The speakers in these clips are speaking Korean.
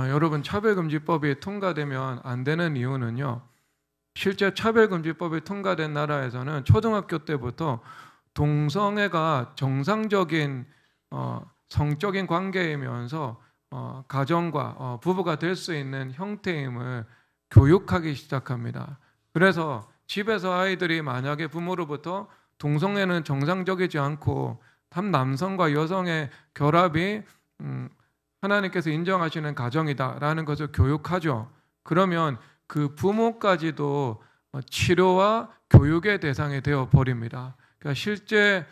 여러분 차별금지법이 통과되면 안 되는 이유는요. 실제 차별금지법이 통과된 나라에서는 초등학교 때부터 동성애가 정상적인 성적인 관계이면서 가정과 부부가 될 수 있는 형태임을 교육하기 시작합니다. 그래서 집에서 아이들이 만약에 부모로부터 동성애는 정상적이지 않고 한 남성과 여성의 결합이 하나님께서 인정하시는 가정이다라는 것을 교육하죠. 그러면 그 부모까지도 치료와 교육의 대상이 되어 버립니다. 그러니까 실제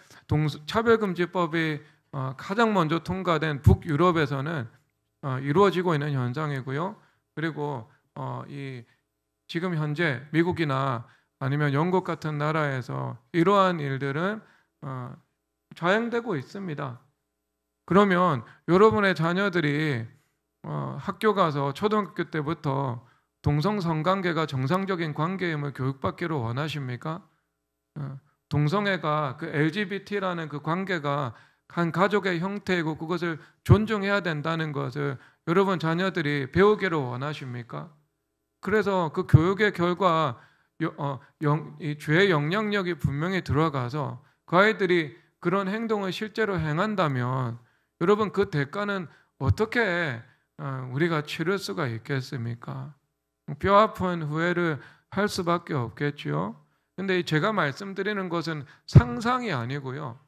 차별금지법이 가장 먼저 통과된 북유럽에서는 이루어지고 있는 현상이고요. 그리고 지금 현재 미국이나 아니면 영국 같은 나라에서 이러한 일들은 자행되고 있습니다. 그러면 여러분의 자녀들이 학교 가서 초등학교 때부터 동성 성관계가 정상적인 관계임을 교육받기를 원하십니까? 동성애가 그 LGBT라는 그 관계가 한 가족의 형태이고 그것을 존중해야 된다는 것을 여러분 자녀들이 배우기를 원하십니까? 그래서 그 교육의 결과 이 죄의 영향력이 분명히 들어가서 그 아이들이 그런 행동을 실제로 행한다면 여러분 그 대가는 어떻게 우리가 치를 수가 있겠습니까? 뼈 아픈 후회를 할 수밖에 없겠죠. 근데 제가 말씀드리는 것은 상상이 아니고요.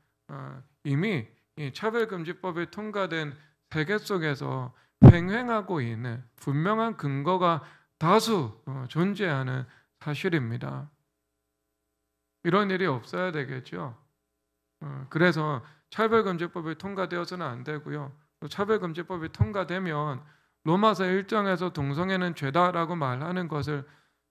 이미 이 차별금지법이 통과된 세계 속에서 횡행하고 있는 분명한 근거가 다수 존재하는 사실입니다. 이런 일이 없어야 되겠죠. 그래서 차별금지법이 통과되어서는 안 되고요. 또 차별금지법이 통과되면 로마서 1장에서 동성애는 죄다라고 말하는 것을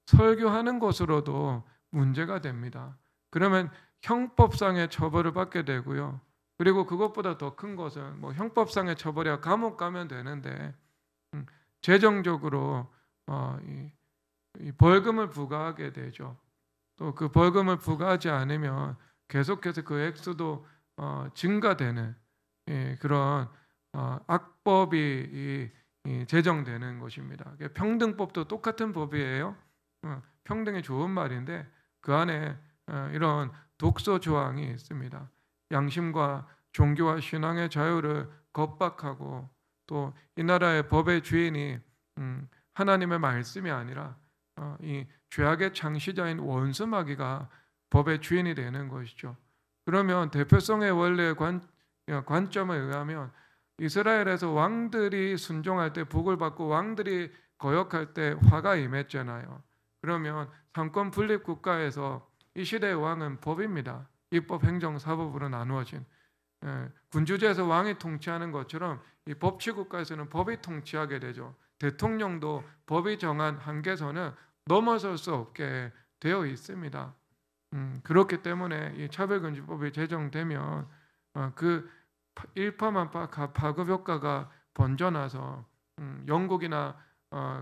설교하는 것으로도 문제가 됩니다. 그러면 형법상의 처벌을 받게 되고요. 그리고 그것보다 더 큰 것은 형법상의 처벌이야 감옥 가면 되는데 재정적으로 이 벌금을 부과하게 되죠. 또 그 벌금을 부과하지 않으면 계속해서 그 액수도 증가되는 그런 악법이 제정되는 것입니다. 평등법도 똑같은 법이에요. 평등이 좋은 말인데 그 안에 이런 독소 조항이 있습니다. 양심과 종교와 신앙의 자유를 겁박하고 또 이 나라의 법의 주인이 하나님의 말씀이 아니라 이 죄악의 창시자인 원수마귀가 법의 주인이 되는 것이죠. 그러면 대표성의 원리의 관점에 의하면 이스라엘에서 왕들이 순종할 때 복을 받고 왕들이 거역할 때 화가 임했잖아요. 그러면 상권 분립 국가에서 이 시대의 왕은 법입니다. 입법, 행정, 사법으로 나누어진 군주제에서 왕이 통치하는 것처럼 이 법치 국가에서는 법이 통치하게 되죠. 대통령도 법이 정한 한계선을 넘어설 수 없게 되어 있습니다. 그렇기 때문에 이 차별금지법이 제정되면 그 일파만파 파급 효과가 번져나서 영국이나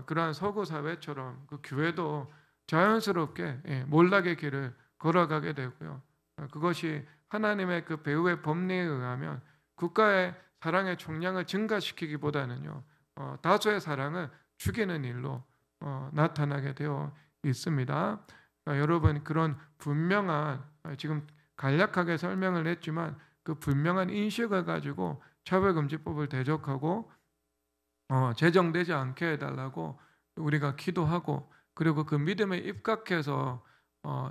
그러한 서구 사회처럼 그 교회도 자연스럽게 몰락의 길을 걸어가게 되고요. 그것이 하나님의 그 배후의 법리에 의하면 국가의 사랑의 총량을 증가시키기보다는요 다수의 사랑을 죽이는 일로 나타나게 되어 있습니다. 여러분 그런 분명한 지금 간략하게 설명을 했지만 그 분명한 인식을 가지고 차별금지법을 대적하고 제정되지 않게 해달라고 우리가 기도하고 그리고 그 믿음에 입각해서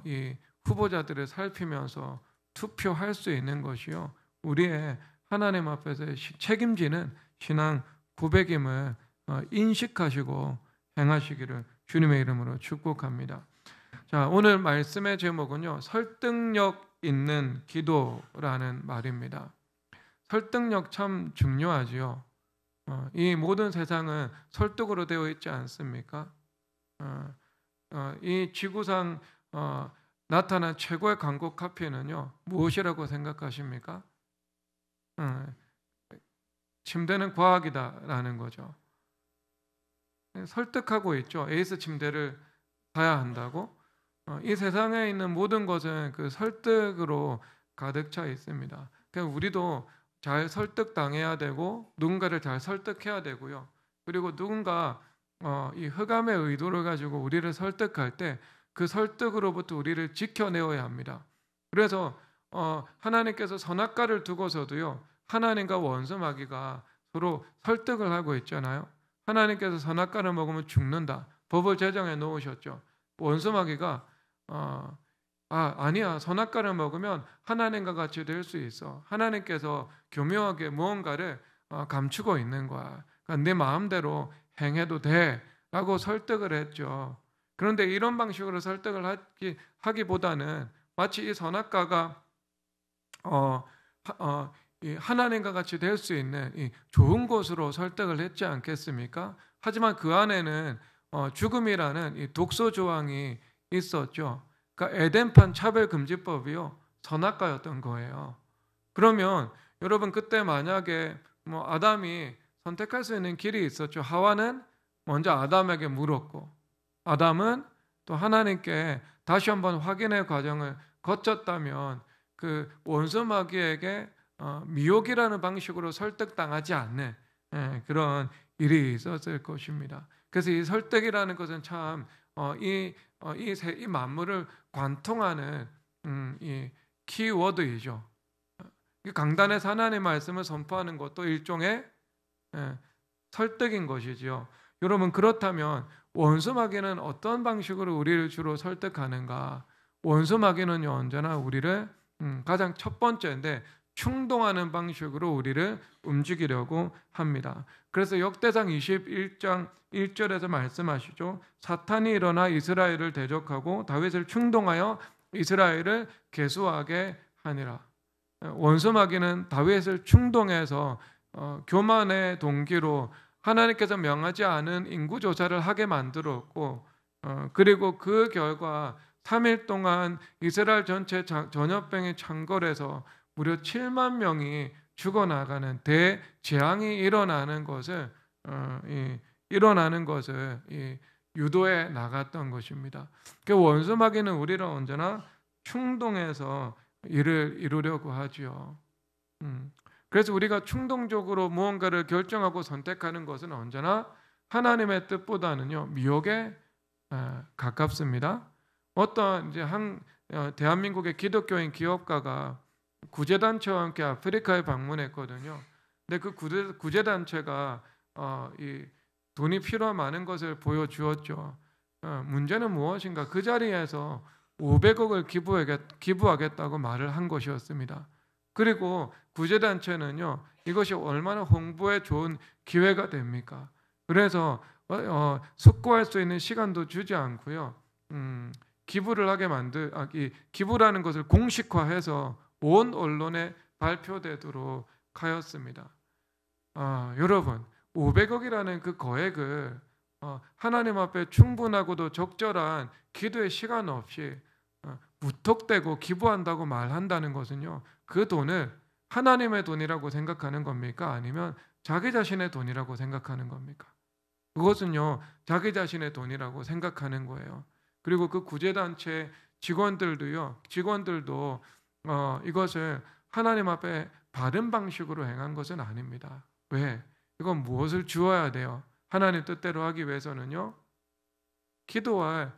이 후보자들을 살피면서 투표할 수 있는 것이요 우리의 하나님 앞에서 책임지는 신앙 고백임을 인식하시고 행하시기를 주님의 이름으로 축복합니다. 자, 오늘 말씀의 제목은요 설득력 있는 기도라는 말입니다. 설득력 참 중요하지요. 이 모든 세상은 설득으로 되어 있지 않습니까? 이 지구상 나타난 최고의 광고 카피는요 무엇이라고 생각하십니까? 침대는 과학이다라는 거죠. 설득하고 있죠. 에이스 침대를 사야 한다고. 이 세상에 있는 모든 것은 그 설득으로 가득 차 있습니다. 그러니까 우리도 잘 설득당해야 되고 누군가를 잘 설득해야 되고요. 그리고 누군가 이 흑암의 의도를 가지고 우리를 설득할 때 그 설득으로부터 우리를 지켜내어야 합니다. 그래서 하나님께서 선악과를 두고서도요, 하나님과 원수 마귀가 서로 설득을 하고 있잖아요. 하나님께서 선악과를 먹으면 죽는다, 법을 제정해 놓으셨죠. 원수 마귀가 아니야, 선악과를 먹으면 하나님과 같이 될 수 있어, 하나님께서 교묘하게 무언가를 감추고 있는 거야, 그러니까 네 마음대로 행해도 돼 라고 설득을 했죠. 그런데 이런 방식으로 설득을 하기보다는 마치 이 선악과가 이 하나님과 같이 될 수 있는 이 좋은 곳으로 설득을 했지 않겠습니까? 하지만 그 안에는 죽음이라는 이 독소 조항이 있었죠. 그러니까 에덴판 차별금지법이요, 선악과였던 거예요. 그러면 여러분, 그때 만약에 아담이 선택할 수 있는 길이 있었죠. 하와는 먼저 아담에게 물었고, 아담은 또 하나님께 다시 한번 확인의 과정을 거쳤다면 그 원수 마귀에게 미혹이라는 방식으로 설득당하지 않는 그런 일이 있었을 것입니다. 그래서 이 설득이라는 것은 참 이 만물을 관통하는 이 키워드이죠. 강단에서 하나님의 말씀을 선포하는 것도 일종의 설득인 것이지요. 여러분, 그렇다면 원수 마귀는 어떤 방식으로 우리를 주로 설득하는가? 원수 마귀는 언제나 우리를 가장 첫 번째인데 충동하는 방식으로 우리를 움직이려고 합니다. 그래서 역대상 21장 1절에서 말씀하시죠. 사탄이 일어나 이스라엘을 대적하고 다윗을 충동하여 이스라엘을 계수하게 하니라. 원수 마귀는 다윗을 충동해서 교만의 동기로 하나님께서 명하지 않은 인구조사를 하게 만들었고, 그리고 그 결과 3일 동안 이스라엘 전체 전염병이 창궐해서 무려 7만 명이 죽어나가는 대재앙이 일어나는 것을 유도해 나갔던 것입니다. 그 원수 마귀는 우리를 언제나 충동해서 일을 이루려고 하지요. 그래서 우리가 충동적으로 무언가를 결정하고 선택하는 것은 언제나 하나님의 뜻보다는요, 미혹에 가깝습니다. 어떤 이제 대한민국의 기독교인 기업가가 구제단체와 함께 아프리카에 방문했거든요. 근데 그 구제단체가 이 돈이 필요한 많은 것을 보여주었죠. 문제는 무엇인가? 그 자리에서 500억을 기부하겠다고 말을 한 것이었습니다. 그리고 구제단체는요, 이것이 얼마나 홍보에 좋은 기회가 됩니까? 그래서 숙고할 수 있는 시간도 주지 않고요, 기부를 하게 기부라는 것을 공식화해서 온 언론에 발표되도록 하였습니다. 여러분, 500억이라는 그 거액을 하나님 앞에 충분하고도 적절한 기도의 시간 없이 무턱대고 기부한다고 말한다는 것은요, 그 돈을 하나님의 돈이라고 생각하는 겁니까? 아니면 자기 자신의 돈이라고 생각하는 겁니까? 그것은요, 자기 자신의 돈이라고 생각하는 거예요. 그리고 그 구제단체 직원들도 이것을 하나님 앞에 바른 방식으로 행한 것은 아닙니다. 왜? 이건 무엇을 주어야 돼요? 하나님 뜻대로 하기 위해서는요, 기도할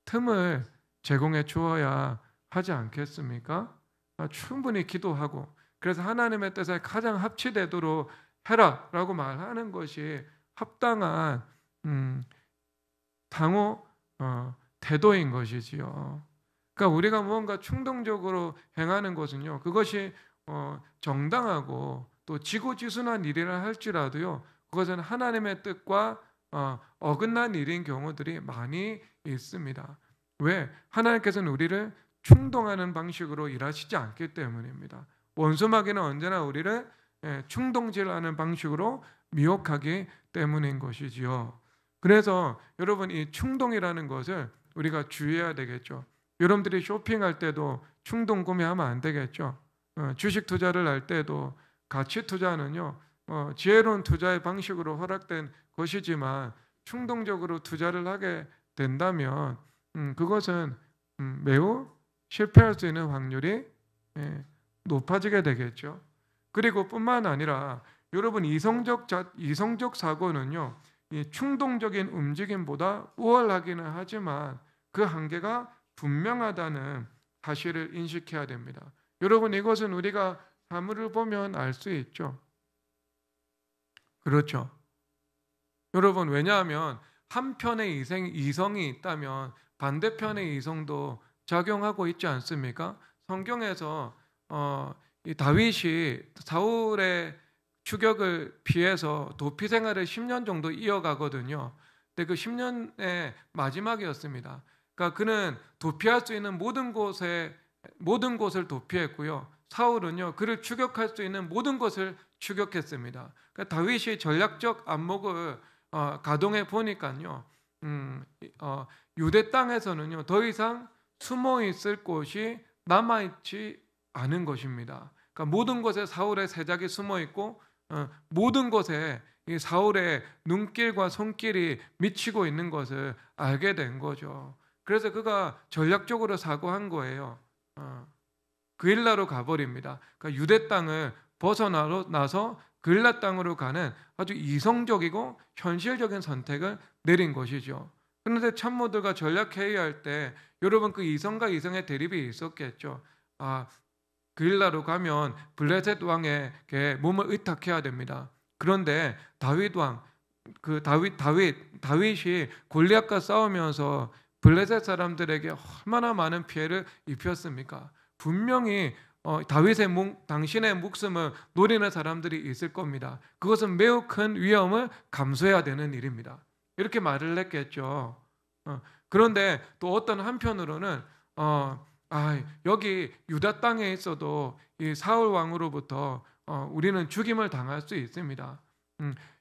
틈을 제공해 주어야 하지 않겠습니까? 충분히 기도하고, 그래서 하나님의 뜻에 가장 합치되도록 해라라고 말하는 것이 합당한 당호 태도인 것이지요. 그러니까 우리가 무언가 충동적으로 행하는 것은요, 그것이 정당하고 또 지고지순한 일이라 할지라도요, 그것은 하나님의 뜻과 어긋난 일인 경우들이 많이 있습니다. 왜? 하나님께서는 우리를 충동하는 방식으로 일하시지 않기 때문입니다. 원수 마귀는 언제나 우리를 충동질하는 방식으로 미혹하기 때문인 것이지요. 그래서 여러분, 이 충동이라는 것을 우리가 주의해야 되겠죠. 여러분들이 쇼핑할 때도 충동 구매하면 안 되겠죠. 주식 투자를 할 때도 가치 투자는요, 지혜로운 투자의 방식으로 허락된 것이지만 충동적으로 투자를 하게 된다면 그것은 매우 실패할 수 있는 확률이 높아지게 되겠죠. 그리고 뿐만 아니라 여러분, 이성적 사고는요, 이 충동적인 움직임보다 우월하기는 하지만 그 한계가 분명하다는 사실을 인식해야 됩니다. 여러분, 이것은 우리가 사물을 보면 알 수 있죠. 그렇죠. 여러분, 왜냐하면 한편의 이성이 있다면 반대편의 이성도 작용하고 있지 않습니까? 성경에서 이 다윗이 사울의 추격을 피해서 도피 생활을 10년 정도 이어가거든요. 근데 그 10년의 마지막이었습니다. 그러니까 그는 도피할 수 있는 모든 곳을 도피했고요. 사울은요, 그를 추격할 수 있는 모든 것을 추격했습니다. 그러니까 다윗이 전략적 안목을 가동해 보니까요, 유대 땅에서는요, 더 이상 숨어 있을 곳이 남아있지 않은 것입니다. 그러니까 모든 곳에 사울의 세작이 숨어 있고, 모든 곳에 이 사울의 눈길과 손길이 미치고 있는 것을 알게 된 거죠. 그래서 그가 전략적으로 사고한 거예요. 그일라로 가버립니다. 그러니까 유대 땅을 벗어나서 그일라 땅으로 가는 아주 이성적이고 현실적인 선택을 내린 것이죠. 그런데 참모들과 전략 회의할 때 여러분, 그 이성과 이성의 대립이 있었겠죠. 그일라로 가면 블레셋 왕에게 몸을 의탁해야 됩니다. 그런데 다윗이 골리앗과 싸우면서 블레셋 사람들에게 얼마나 많은 피해를 입혔습니까? 분명히 당신의 목숨을 노리는 사람들이 있을 겁니다. 그것은 매우 큰 위험을 감수해야 되는 일입니다. 이렇게 말을 했겠죠. 그런데 또 어떤 한편으로는 여기 유다 땅에 있어도 이 사울 왕으로부터 우리는 죽임을 당할 수 있습니다.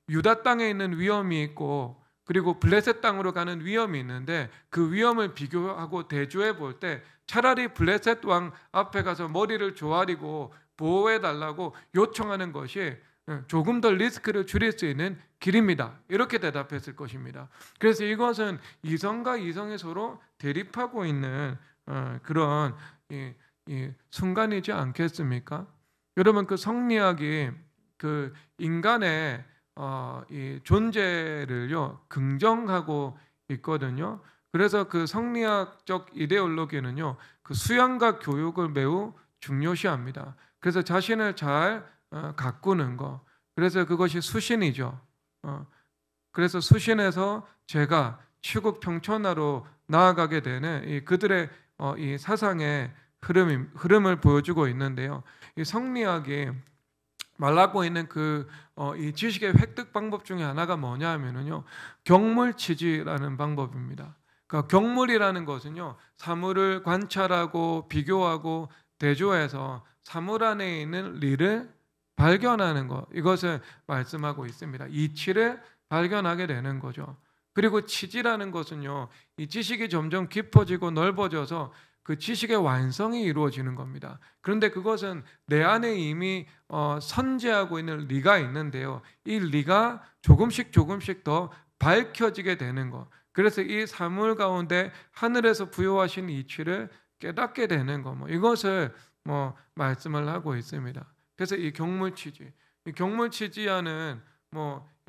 유다 땅에 있는 위험이 있고, 그리고 블레셋 땅으로 가는 위험이 있는데, 그 위험을 비교하고 대조해 볼 때 차라리 블레셋 왕 앞에 가서 머리를 조아리고 보호해 달라고 요청하는 것이 조금 더 리스크를 줄일 수 있는 길입니다. 이렇게 대답했을 것입니다. 그래서 이것은 이성과 이성이 서로 대립하고 있는 그런 순간이지 않겠습니까? 여러분, 그 성리학이 그 인간의 이 존재를요 긍정하고 있거든요. 그래서 그 성리학적 이데올로기는요, 그 수양과 교육을 매우 중요시합니다. 그래서 자신을 잘 가꾸는 거, 그래서 그것이 수신이죠. 그래서 수신에서 제가 치국 평천하로 나아가게 되는 그들의 이 사상의 흐름을 보여주고 있는데요. 이 성리학이 말하고 있는 이 지식의 획득 방법 중에 하나가 뭐냐 하면은요, 경물치지라는 방법입니다. 그러니까 경물이라는 것은요, 사물을 관찰하고 비교하고 대조해서 사물 안에 있는 리를 발견하는 것, 이것을 말씀하고 있습니다. 이치를 발견하게 되는 거죠. 그리고 치지라는 것은요, 이 지식이 점점 깊어지고 넓어져서 그 지식의 완성이 이루어지는 겁니다. 그런데 그것은 내 안에 이미 선재하고 있는 리가 있는데요, 이 리가 조금씩 더 밝혀지게 되는 것, 그래서 이 사물 가운데 하늘에서 부여하신 이치를 깨닫게 되는 것, 이것을 말씀을 하고 있습니다. 그래서 이 경물치지하는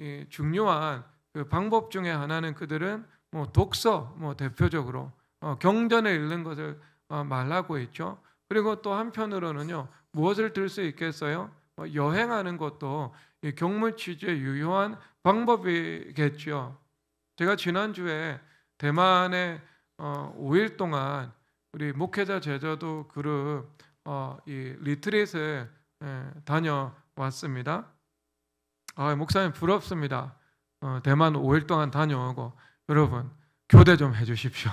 이 중요한 그 방법 중에 하나는 그들은 독서, 대표적으로 경전을 읽는 것을 말하고 있죠. 그리고 또 한편으로는요, 무엇을 들 수 있겠어요? 여행하는 것도 이 경물치지의 유효한 방법이겠죠. 제가 지난주에 대만에 5일 동안 우리 목회자 제자도 그룹 이 리트릿을 다녀왔습니다. 목사님 부럽습니다. 대만 5일 동안 다녀오고, 여러분 교대 좀 해주십시오.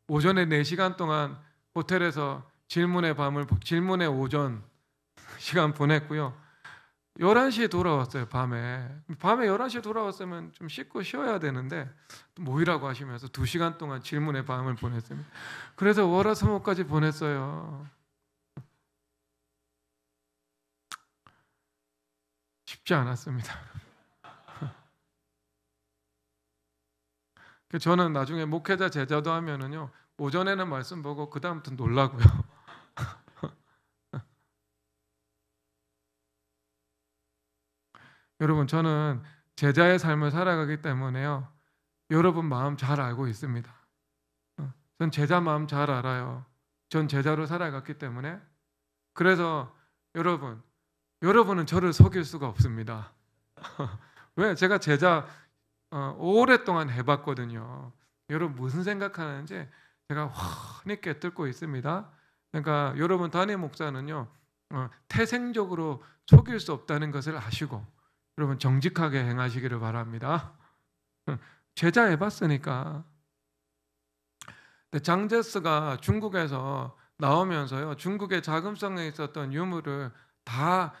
오전에 4시간 동안 호텔에서 질문의 오전 시간 보냈고요. 11시에 돌아왔어요. 밤에 11시에 돌아왔으면 좀 씻고 쉬어야 되는데 모이라고 하시면서 2시간 동안 질문의 밤을 보냈습니다. 그래서 월화수목까지 보냈어요. 쉽지 않았습니다. 저는 나중에 목회자 제자도 하면은요, 오전에는 말씀 보고 그 다음부터 놀라고요. 여러분, 저는 제자의 삶을 살아가기 때문에요. 여러분 마음 잘 알고 있습니다. 전 제자 마음 잘 알아요. 전 제자로 살아갔기 때문에. 그래서 여러분은 저를 속일 수가 없습니다. 왜? 제가 제자 오랫동안 해봤거든요. 여러분 무슨 생각하는지 제가 훤히 꿰뚫고 있습니다. 그러니까 여러분 담임 목사는요, 태생적으로 속일 수 없다는 것을 아시고 여러분 정직하게 행하시기를 바랍니다. 제자 해봤으니까. 장제스가 중국에서 나오면서요, 중국의 자금성에 있었던 유물을 다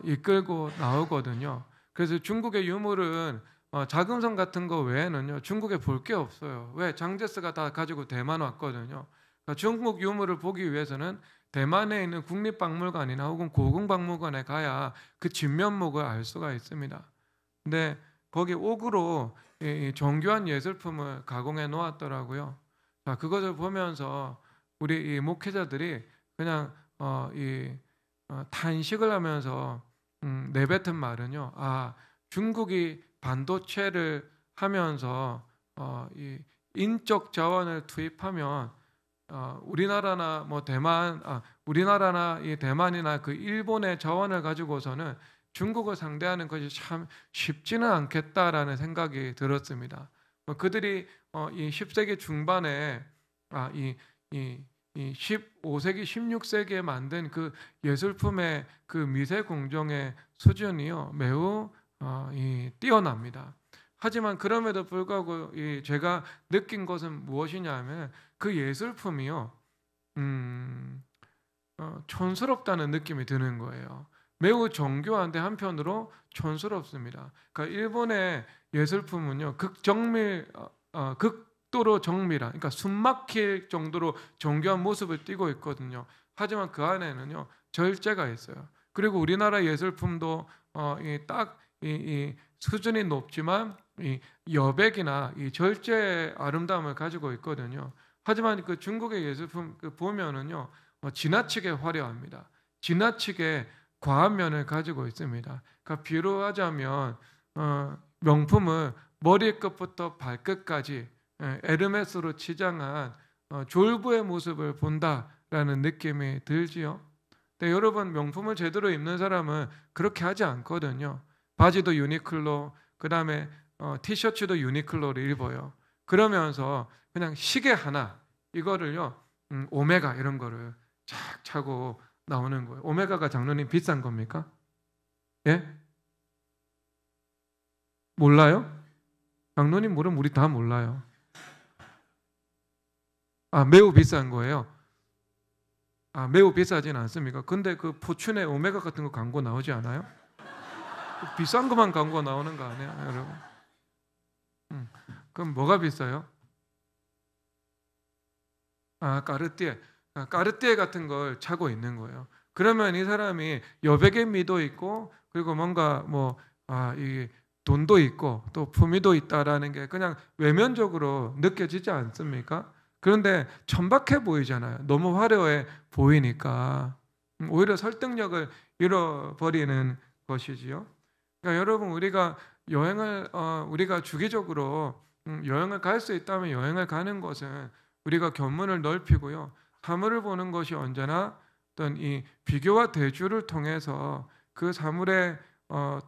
이끌고 나오거든요. 그래서 중국의 유물은 자금성 같은 거 외에는요, 중국에 볼 게 없어요. 왜? 장제스가 다 가지고 대만 왔거든요. 그러니까 중국 유물을 보기 위해서는 대만에 있는 국립박물관이나 혹은 고궁박물관에 가야 그 진면목을 알 수가 있습니다. 근데 거기 옥으로 이 정교한 예술품을 가공해 놓았더라고요. 자, 그것을 보면서 우리 이 목회자들이 그냥 탄식을 하면서 내뱉은 말은요. 아, 중국이 반도체를 하면서 이 인적 자원을 투입하면 우리나라나 뭐 우리나라나 이 대만이나 그 일본의 자원을 가지고서는 중국을 상대하는 것이 참 쉽지는 않겠다라는 생각이 들었습니다. 그들이 이 10세기 중반에 이 15세기, 16세기에 만든 그 예술품의 그 미세 공정의 수준이요 매우 뛰어납니다. 하지만 그럼에도 불구하고 제가 느낀 것은 무엇이냐면 그 예술품이요 촌스럽다는 느낌이 드는 거예요. 매우 정교한데 한편으로 촌스럽습니다. 그러니까 일본의 예술품은요 극도로 정밀한, 그러니까 숨막힐 정도로 정교한 모습을 띠고 있거든요. 하지만 그 안에는요 절제가 있어요. 그리고 우리나라 예술품도 이 수준이 높지만 이 여백이나 이 절제의 아름다움을 가지고 있거든요. 하지만 그 중국의 예술품 보면은요 지나치게 화려합니다. 지나치게 과한 면을 가지고 있습니다. 그러니까 비유하자면 명품을 머리끝부터 발끝까지 에르메스로 치장한 졸부의 모습을 본다라는 느낌이 들지요. 근데 여러분 명품을 제대로 입는 사람은 그렇게 하지 않거든요. 바지도 유니클로, 그 다음에 티셔츠도 유니클로를 입어요. 그러면서 그냥 시계 하나 이거를요 오메가 이런 거를 착 차고 나오는 거예요. 오메가가 장로님 비싼 겁니까? 예? 몰라요? 장로님 모르면 우리 다 몰라요. 매우 비싼 거예요. 매우 비싸진 않습니까? 근데 그 포춘에 오메가 같은 거 광고 나오지 않아요? 비싼 것만 광고 나오는 거 아니에요, 여러분? 그럼 뭐가 비싸요? 까르띠에. 까르띠에 같은 걸 차고 있는 거예요. 그러면 이 사람이 여백의 미도 있고 그리고 뭔가 이 돈도 있고 또 품위도 있다라는 게 그냥 외면적으로 느껴지지 않습니까? 그런데 천박해 보이잖아요. 너무 화려해 보이니까 오히려 설득력을 잃어버리는 것이지요. 그러니까 여러분 우리가 우리가 주기적으로 여행을 갈 수 있다면 여행을 가는 것은 우리가 견문을 넓히고요. 사물을 보는 것이 언제나 어떤 이 비교와 대조를 통해서 그 사물의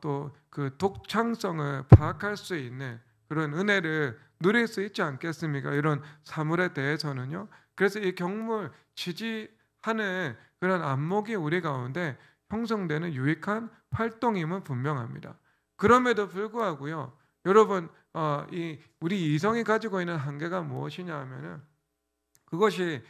또 그 독창성을 파악할 수 있는 그런 은혜를 누릴 수 있지 않겠습니까? 이런 사물에 대해서는요. 그래서 이 경물 지지하는 그런 안목이 우리 가운데 형성되는 유익한 활동임은 분명합니다. 그럼에도 불구하고요, 여러분 우리 이성이 가지고 있는 한계가 무엇이냐 하면은 그것이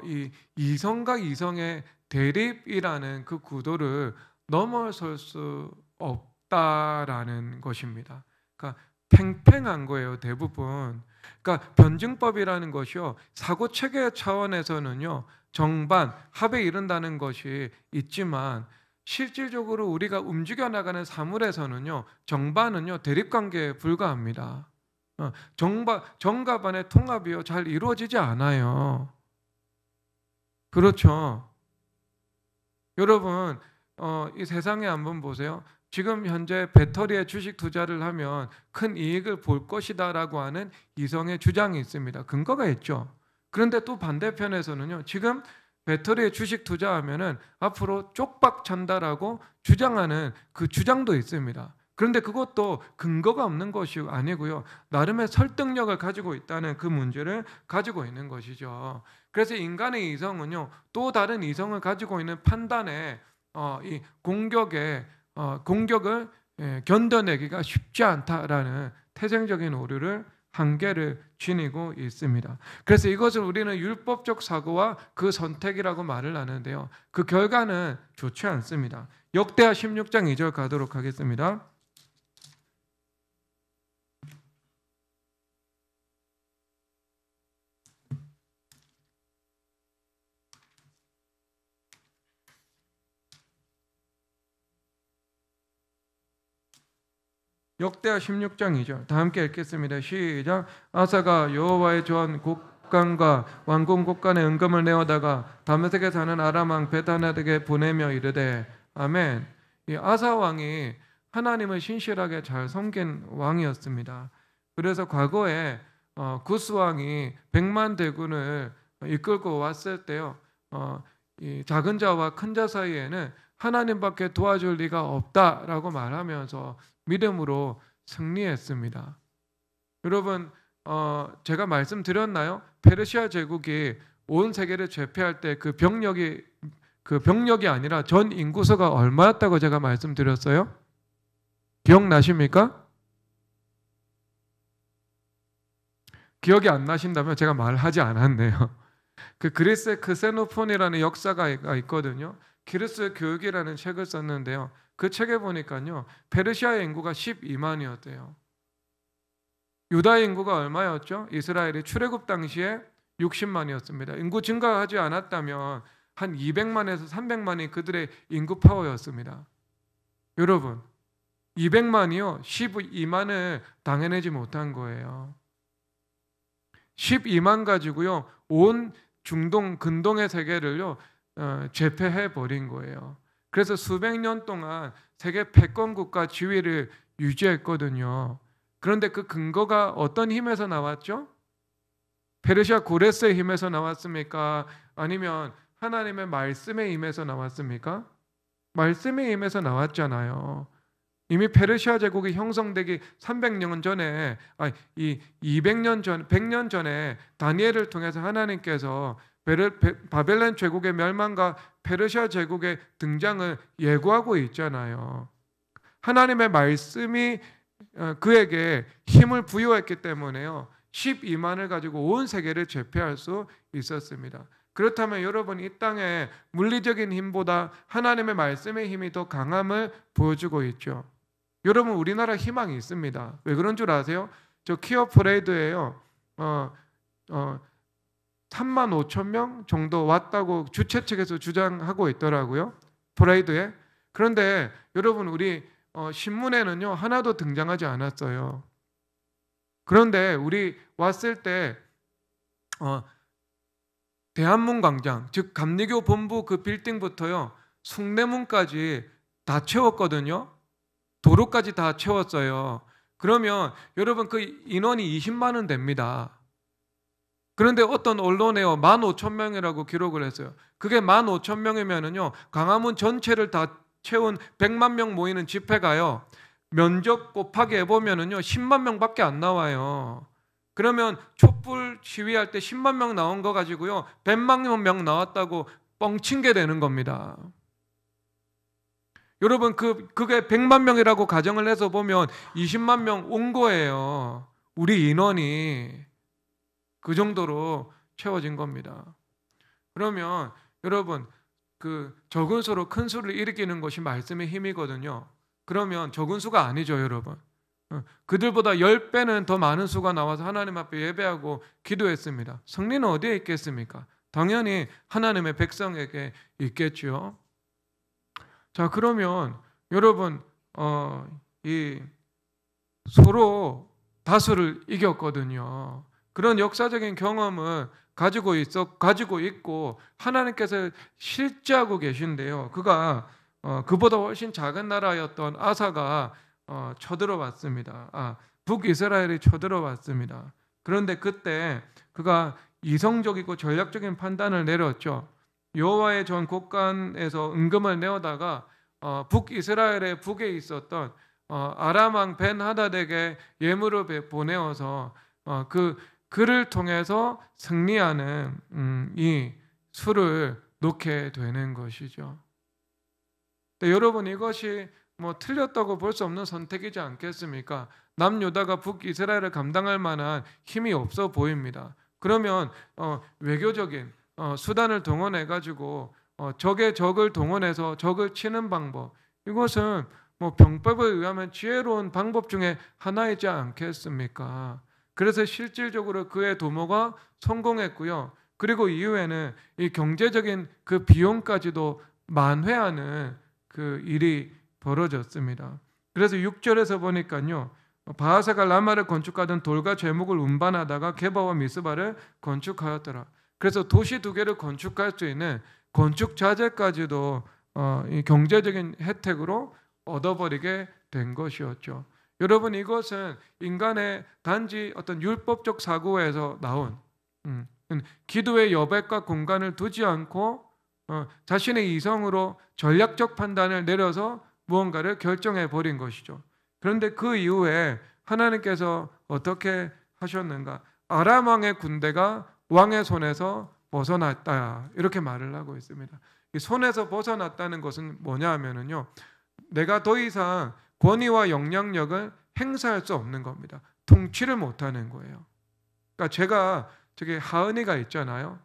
이 이성과 이성의 대립이라는 그 구도를 넘어설 수 없다라는 것입니다. 그러니까 팽팽한 거예요, 대부분. 그러니까 변증법이라는 것이요, 사고 체계 차원에서는요, 정반, 합에 이른다는 것이 있지만 실질적으로 우리가 움직여 나가는 사물에서는요, 정반은요 대립관계에 불과합니다. 정과 반의 통합이요 잘 이루어지지 않아요. 그렇죠. 여러분 이 세상에 한번 보세요. 지금 현재 배터리에 주식 투자를 하면 큰 이익을 볼 것이다라고 하는 이성의 주장이 있습니다. 근거가 있죠. 그런데 또 반대편에서는요. 지금 배터리에 주식 투자하면은 앞으로 쪽박 찬다라고 주장하는 그 주장도 있습니다. 그런데 그것도 근거가 없는 것이 아니고요. 나름의 설득력을 가지고 있다는 그 문제를 가지고 있는 것이죠. 그래서 인간의 이성은요. 또 다른 이성을 가지고 있는 판단에 이 공격을 견뎌내기가 쉽지 않다라는 태생적인 오류를 한계를 지니고 있습니다. 그래서 이것을 우리는 율법적 사고와 그 선택이라고 말을 하는데요. 그 결과는 좋지 않습니다. 역대하 16장 2절 가도록 하겠습니다. 역대하 16장 2절 다 함께 읽겠습니다. 시작. 아사가 여호와의 전 곡간과 왕궁 곡간에 은금을 내어다가 다메섹에 사는 아람 왕 베다나에게 보내며 이르되 아멘. 이 아사 왕이 하나님을 신실하게 잘 섬긴 왕이었습니다. 그래서 과거에 구스 왕이 100만 대군을 이끌고 왔을 때요. 이 작은 자와 큰 자 사이에는 하나님밖에 도와줄 리가 없다라고 말하면서 믿음으로 승리했습니다. 여러분, 제가 말씀드렸나요? 페르시아 제국이 온 세계를 제패할 때 그 병력이 아니라 전 인구수가 얼마였다고 제가 말씀드렸어요? 기억나십니까? 기억이 안 나신다면 제가 말하지 않았네요. 그 그리스의 크세노폰이라는 역사가 있거든요. 기르스 교육이라는 책을 썼는데요. 그 책에 보니까요. 페르시아의 인구가 12만이었대요. 유다의 인구가 얼마였죠? 이스라엘이 출애굽 당시에 60만이었습니다. 인구 증가하지 않았다면 한 200만에서 300만이 그들의 인구 파워였습니다. 여러분, 200만이요. 12만을 당해내지 못한 거예요. 12만 가지고요. 온 중동, 근동의 세계를요. 제패해 버린 거예요. 그래서 수백 년 동안 세계 패권국가 지위를 유지했거든요. 그런데 그 근거가 어떤 힘에서 나왔죠? 페르시아 고레스의 힘에서 나왔습니까? 아니면 하나님의 말씀의 힘에서 나왔습니까? 말씀의 힘에서 나왔잖아요. 이미 페르시아 제국이 형성되기 300년 전에, 200년 전, 100년 전에 다니엘을 통해서 하나님께서 바벨론 제국의 멸망과 페르시아 제국의 등장을 예고하고 있잖아요. 하나님의 말씀이 그에게 힘을 부여했기 때문에요. 12만을 가지고 온 세계를 제패할 수 있었습니다. 그렇다면 여러분, 이 땅에 물리적인 힘보다 하나님의 말씀의 힘이 더 강함을 보여주고 있죠. 여러분, 우리나라 희망이 있습니다. 왜 그런 줄 아세요? 저 키어 퍼레이드에요. 3만 5천 명 정도 왔다고 주최 측에서 주장하고 있더라고요. 퍼레이드에. 그런데 여러분, 우리 신문에는요 하나도 등장하지 않았어요. 그런데 우리 왔을 때 대한문 광장, 즉 감리교 본부 그 빌딩부터요 숭례문까지 다 채웠거든요. 도로까지 다 채웠어요. 그러면 여러분, 그 인원이 20만은 됩니다. 그런데 어떤 언론에요 15,000명이라고 기록을 했어요. 그게 15,000명이면은요 광화문 전체를 다 채운 100만 명 모이는 집회가요 면적 곱하기 해보면은요 10만 명밖에 안 나와요. 그러면 촛불 시위할 때 10만 명 나온 거 가지고요 100만 명 나왔다고 뻥친 게 되는 겁니다. 여러분, 그게 100만 명이라고 가정을 해서 보면 20만 명 온 거예요. 우리 인원이 그 정도로 채워진 겁니다. 그러면 여러분, 그 적은 수로 큰 수를 일으키는 것이 말씀의 힘이거든요. 그러면 적은 수가 아니죠, 여러분. 그들보다 10배는 더 많은 수가 나와서 하나님 앞에 예배하고 기도했습니다. 승리는 어디에 있겠습니까? 당연히 하나님의 백성에게 있겠죠. 자, 그러면 여러분, 이 서로 다수를 이겼거든요. 그런 역사적인 경험을 가지고 있고 하나님께서 실제하고 계신데요. 그가 그보다 훨씬 작은 나라였던 아사가 쳐들어왔습니다. 북이스라엘이 쳐들어왔습니다. 그런데 그때 그가 이성적이고 전략적인 판단을 내렸죠. 여호와의 전 곳간에서 은금을 내어다가 북이스라엘의 북에 있었던 아람 왕 벤 하닷에게 예물을 보내어서 그를 통해서 승리하는 이 수를 놓게 되는 것이죠. 여러분, 이것이 틀렸다고 볼 수 없는 선택이지 않겠습니까? 남유다가 북이스라엘을 감당할 만한 힘이 없어 보입니다. 그러면 외교적인 수단을 동원해 가지고 적의 적을 동원해서 적을 치는 방법, 이것은 병법에 의하면 지혜로운 방법 중에 하나이지 않겠습니까? 그래서 실질적으로 그의 도모가 성공했고요. 그리고 이후에는 이 경제적인 그 비용까지도 만회하는 그 일이 벌어졌습니다. 그래서 6절에서 보니까요, 바하사가 라마를 건축하던 돌과 제목을 운반하다가 게바와 미스바를 건축하였더라. 그래서 도시 2개를 건축할 수 있는 건축 자재까지도 이 경제적인 혜택으로 얻어버리게 된 것이었죠. 여러분, 이것은 인간의 단지 어떤 율법적 사고에서 나온 기도의 여백과 공간을 두지 않고 자신의 이성으로 전략적 판단을 내려서 무언가를 결정해 버린 것이죠. 그런데 그 이후에 하나님께서 어떻게 하셨는가? 아람 왕의 군대가 왕의 손에서 벗어났다, 이렇게 말을 하고 있습니다. 이 손에서 벗어났다는 것은 뭐냐 하면은요, 내가 더 이상 권위와 영향력을 행사할 수 없는 겁니다. 통치를 못하는 거예요. 그러니까 제가 저기 하은이가 있잖아요.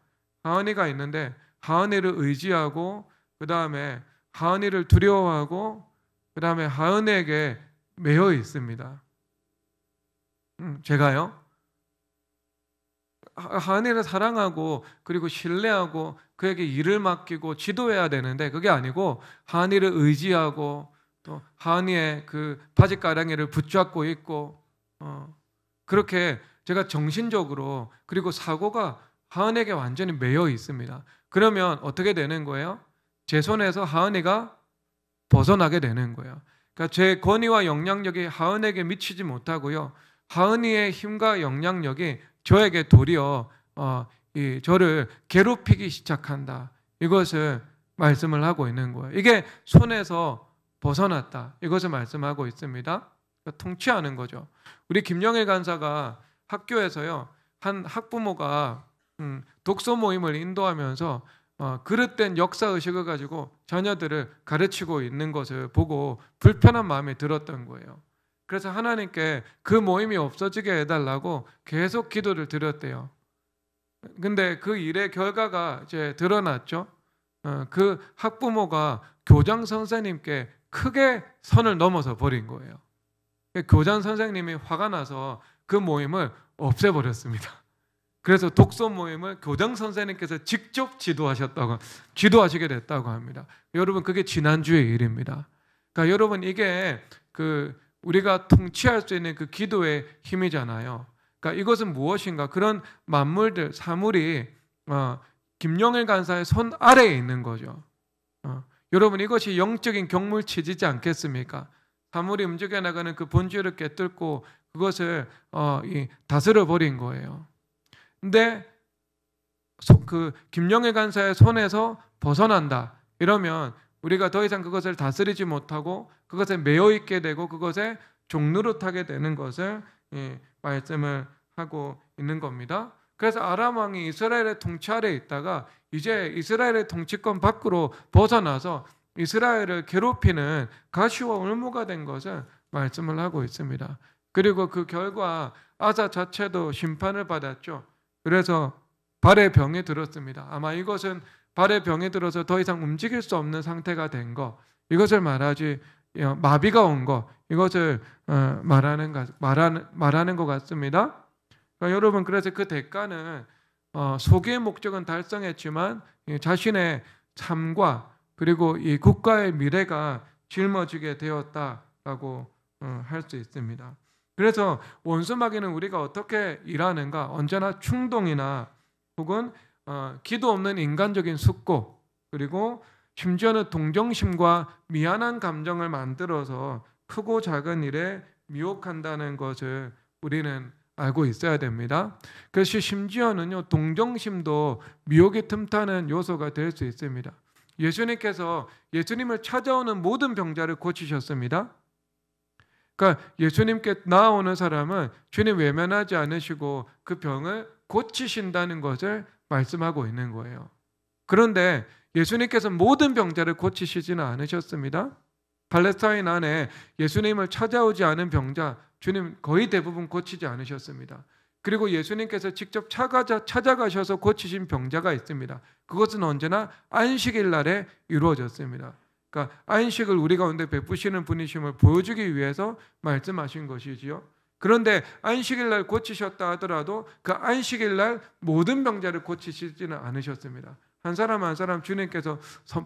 하은이가 있는데 하은이를 의지하고, 그 다음에 하은이를 두려워하고, 그 다음에 하은이에게 매여 있습니다. 제가요, 하은이를 사랑하고 그리고 신뢰하고 그에게 일을 맡기고 지도해야 되는데, 그게 아니고 하은이를 의지하고 또 하은이의 그 바지가랑이를 붙잡고 있고, 그렇게 제가 정신적으로 그리고 사고가 하은이에게 완전히 매여 있습니다. 그러면 어떻게 되는 거예요? 제 손에서 하은이가 벗어나게 되는 거예요. 그러니까 제 권위와 영향력이 하은이에게 미치지 못하고요, 하은이의 힘과 영향력이 저에게 도리어 저를 괴롭히기 시작한다, 이것을 말씀을 하고 있는 거예요. 이게 손에서 벗어났다, 이것을 말씀하고 있습니다. 그러니까 통치하는 거죠. 우리 김영일 간사가 학교에서요, 한 학부모가 독서 모임을 인도하면서 그릇된 역사의식을 가지고 자녀들을 가르치고 있는 것을 보고 불편한 마음이 들었던 거예요. 그래서 하나님께 그 모임이 없어지게 해달라고 계속 기도를 드렸대요. 근데 그 일의 결과가 이제 드러났죠. 그 학부모가 교장 선생님께 크게 선을 넘어서 버린 거예요. 교장 선생님이 화가 나서 그 모임을 없애버렸습니다. 그래서 독서 모임을 교장 선생님께서 직접 지도하시게 됐다고 합니다. 여러분, 그게 지난주의 일입니다. 그러니까 여러분, 이게 우리가 통치할 수 있는 그 기도의 힘이잖아요. 그러니까 이것은 무엇인가? 그런 만물들, 사물이 김영일 간사의 손 아래에 있는 거죠. 여러분, 이것이 영적인 경물치지지 않겠습니까? 사물이 움직여 나가는 그 본질을 깨뚫고 그것을 다스려 버린 거예요. 근데 그 김영일 간사의 손에서 벗어난다, 이러면 우리가 더 이상 그것을 다스리지 못하고 그것에 매여 있게 되고 그것에 종노릇하게 되는 것을 말씀을 하고 있는 겁니다. 그래서 아람 왕이 이스라엘의 통치 아래에 있다가 이제 이스라엘의 통치권 밖으로 벗어나서 이스라엘을 괴롭히는 가시와 올무가 된 것을 말씀을 하고 있습니다. 그리고 그 결과 아사 자체도 심판을 받았죠. 그래서 발에 병이 들었습니다. 아마 이것은 발에 병이 들어서 더 이상 움직일 수 없는 상태가 된 거, 이것을 말하지, 마비가 온 거, 이것을 말하는 것 같습니다. 그러니까 여러분, 그래서 그 대가는 소기의 목적은 달성했지만 자신의 삶과 그리고 이 국가의 미래가 짊어지게 되었다라고 할 수 있습니다. 그래서 원수마귀는 우리가 어떻게 일하는가? 언제나 충동이나 혹은 기도 없는 인간적인 숙고, 그리고 심지어는 동정심과 미안한 감정을 만들어서 크고 작은 일에 미혹한다는 것을 우리는 알고 있어야 됩니다. 그래서 심지어는요, 동정심도 미혹이 틈타는 요소가 될 수 있습니다. 예수님께서 예수님을 찾아오는 모든 병자를 고치셨습니다. 그러니까 예수님께 나오는 사람은 주님 외면하지 않으시고 그 병을 고치신다는 것을 말씀하고 있는 거예요. 그런데 예수님께서 모든 병자를 고치시지는 않으셨습니다. 팔레스타인 안에 예수님을 찾아오지 않은 병자, 주님 거의 대부분 고치지 않으셨습니다. 그리고 예수님께서 직접 찾아가셔서 고치신 병자가 있습니다. 그것은 언제나 안식일 날에 이루어졌습니다. 그러니까 안식을 우리 가운데 베푸시는 분이심을 보여주기 위해서 말씀하신 것이지요. 그런데 안식일 날 고치셨다 하더라도 그 안식일 날 모든 병자를 고치시지는 않으셨습니다. 한 사람 한 사람 주님께서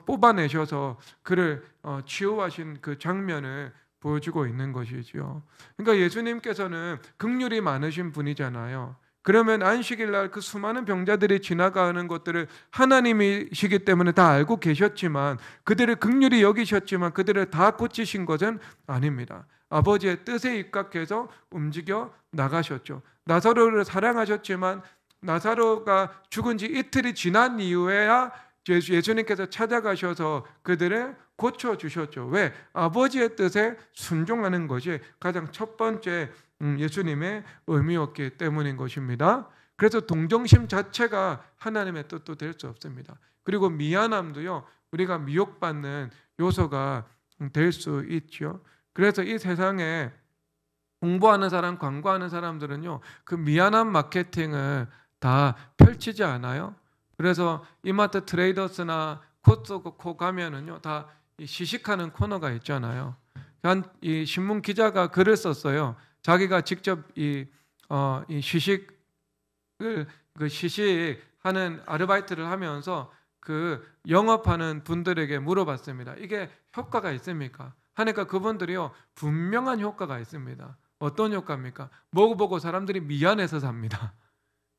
뽑아내셔서 그를 치유하신 그 장면을 보여주고 있는 것이죠. 그러니까 예수님께서는 긍휼이 많으신 분이잖아요. 그러면 안식일 날 그 수많은 병자들이 지나가는 것들을 하나님이시기 때문에 다 알고 계셨지만, 그들을 긍휼히 여기셨지만 그들을 다 고치신 것은 아닙니다. 아버지의 뜻에 입각해서 움직여 나가셨죠. 나사로를 사랑하셨지만 나사로가 죽은 지 이틀이 지난 이후에야 예수님께서 찾아가셔서 그들을 고쳐주셨죠. 왜? 아버지의 뜻에 순종하는 것이 가장 첫 번째 예수님의 의미였기 때문인 것입니다. 그래서 동정심 자체가 하나님의 뜻도 될 수 없습니다. 그리고 미안함도요, 우리가 미혹받는 요소가 될 수 있죠. 그래서 이 세상에 공부하는 사람, 광고하는 사람들은요, 그 미안함 마케팅을 다 펼치지 않아요. 그래서 이마트 트레이더스나 코스트코 가면은요, 다 시식하는 코너가 있잖아요. 이 신문 기자가 글을 썼어요. 자기가 직접 이 시식을 그 시식하는 아르바이트를 하면서 그 영업하는 분들에게 물어봤습니다. 이게 효과가 있습니까? 하니까 그분들이요, 분명한 효과가 있습니다. 어떤 효과입니까? 먹어보고 사람들이 미안해서 삽니다.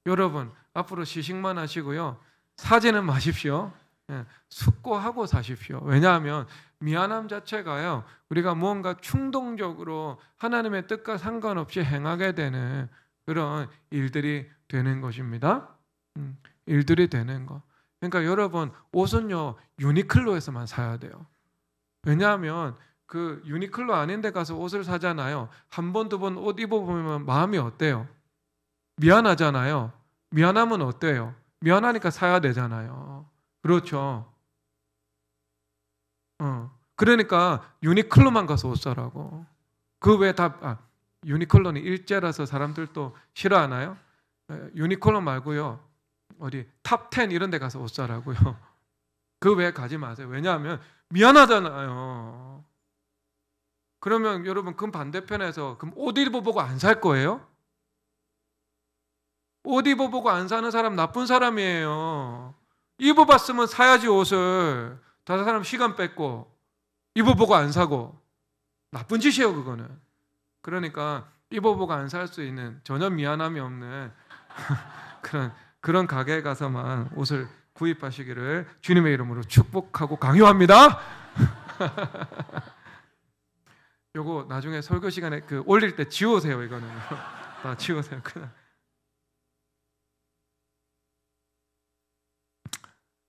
여러분, 앞으로 시식만 하시고요, 사지는 마십시오. 숙고하고 사십시오. 왜냐하면 미안함 자체가요, 우리가 무언가 충동적으로 하나님의 뜻과 상관없이 행하게 되는 그런 일들이 되는 것입니다. 일들이 되는 거. 그러니까 여러분, 옷은요, 유니클로에서만 사야 돼요. 왜냐하면 그 유니클로 아닌 데 가서 옷을 사잖아요. 한 번, 두 번 옷 입어보면 마음이 어때요? 미안하잖아요. 미안하면 어때요? 미안하니까 사야 되잖아요. 그렇죠. 그러니까 유니클로만 가서 옷 사라고. 그 외에 다 유니클로는 일제라서 사람들도 싫어하나요? 유니클로 말고요, 어디 탑 10 이런 데 가서 옷 사라고요. 그 외에 가지 마세요. 왜냐하면 미안하잖아요. 그러면 여러분, 그 반대편에서 그럼 옷 입어보고 안 살 거예요? 옷 입어보고 안 사는 사람 나쁜 사람이에요. 입어봤으면 사야지 옷을. 다른 사람 시간 뺏고 입어보고 안 사고 나쁜 짓이에요, 그거는. 그러니까 입어보고 안 살 수 있는, 전혀 미안함이 없는 그런 가게에 가서만 옷을 구입하시기를 주님의 이름으로 축복하고 강요합니다. 요거 나중에 설교 시간에 그 올릴 때 지우세요. 이거는 다 지우세요. 그냥.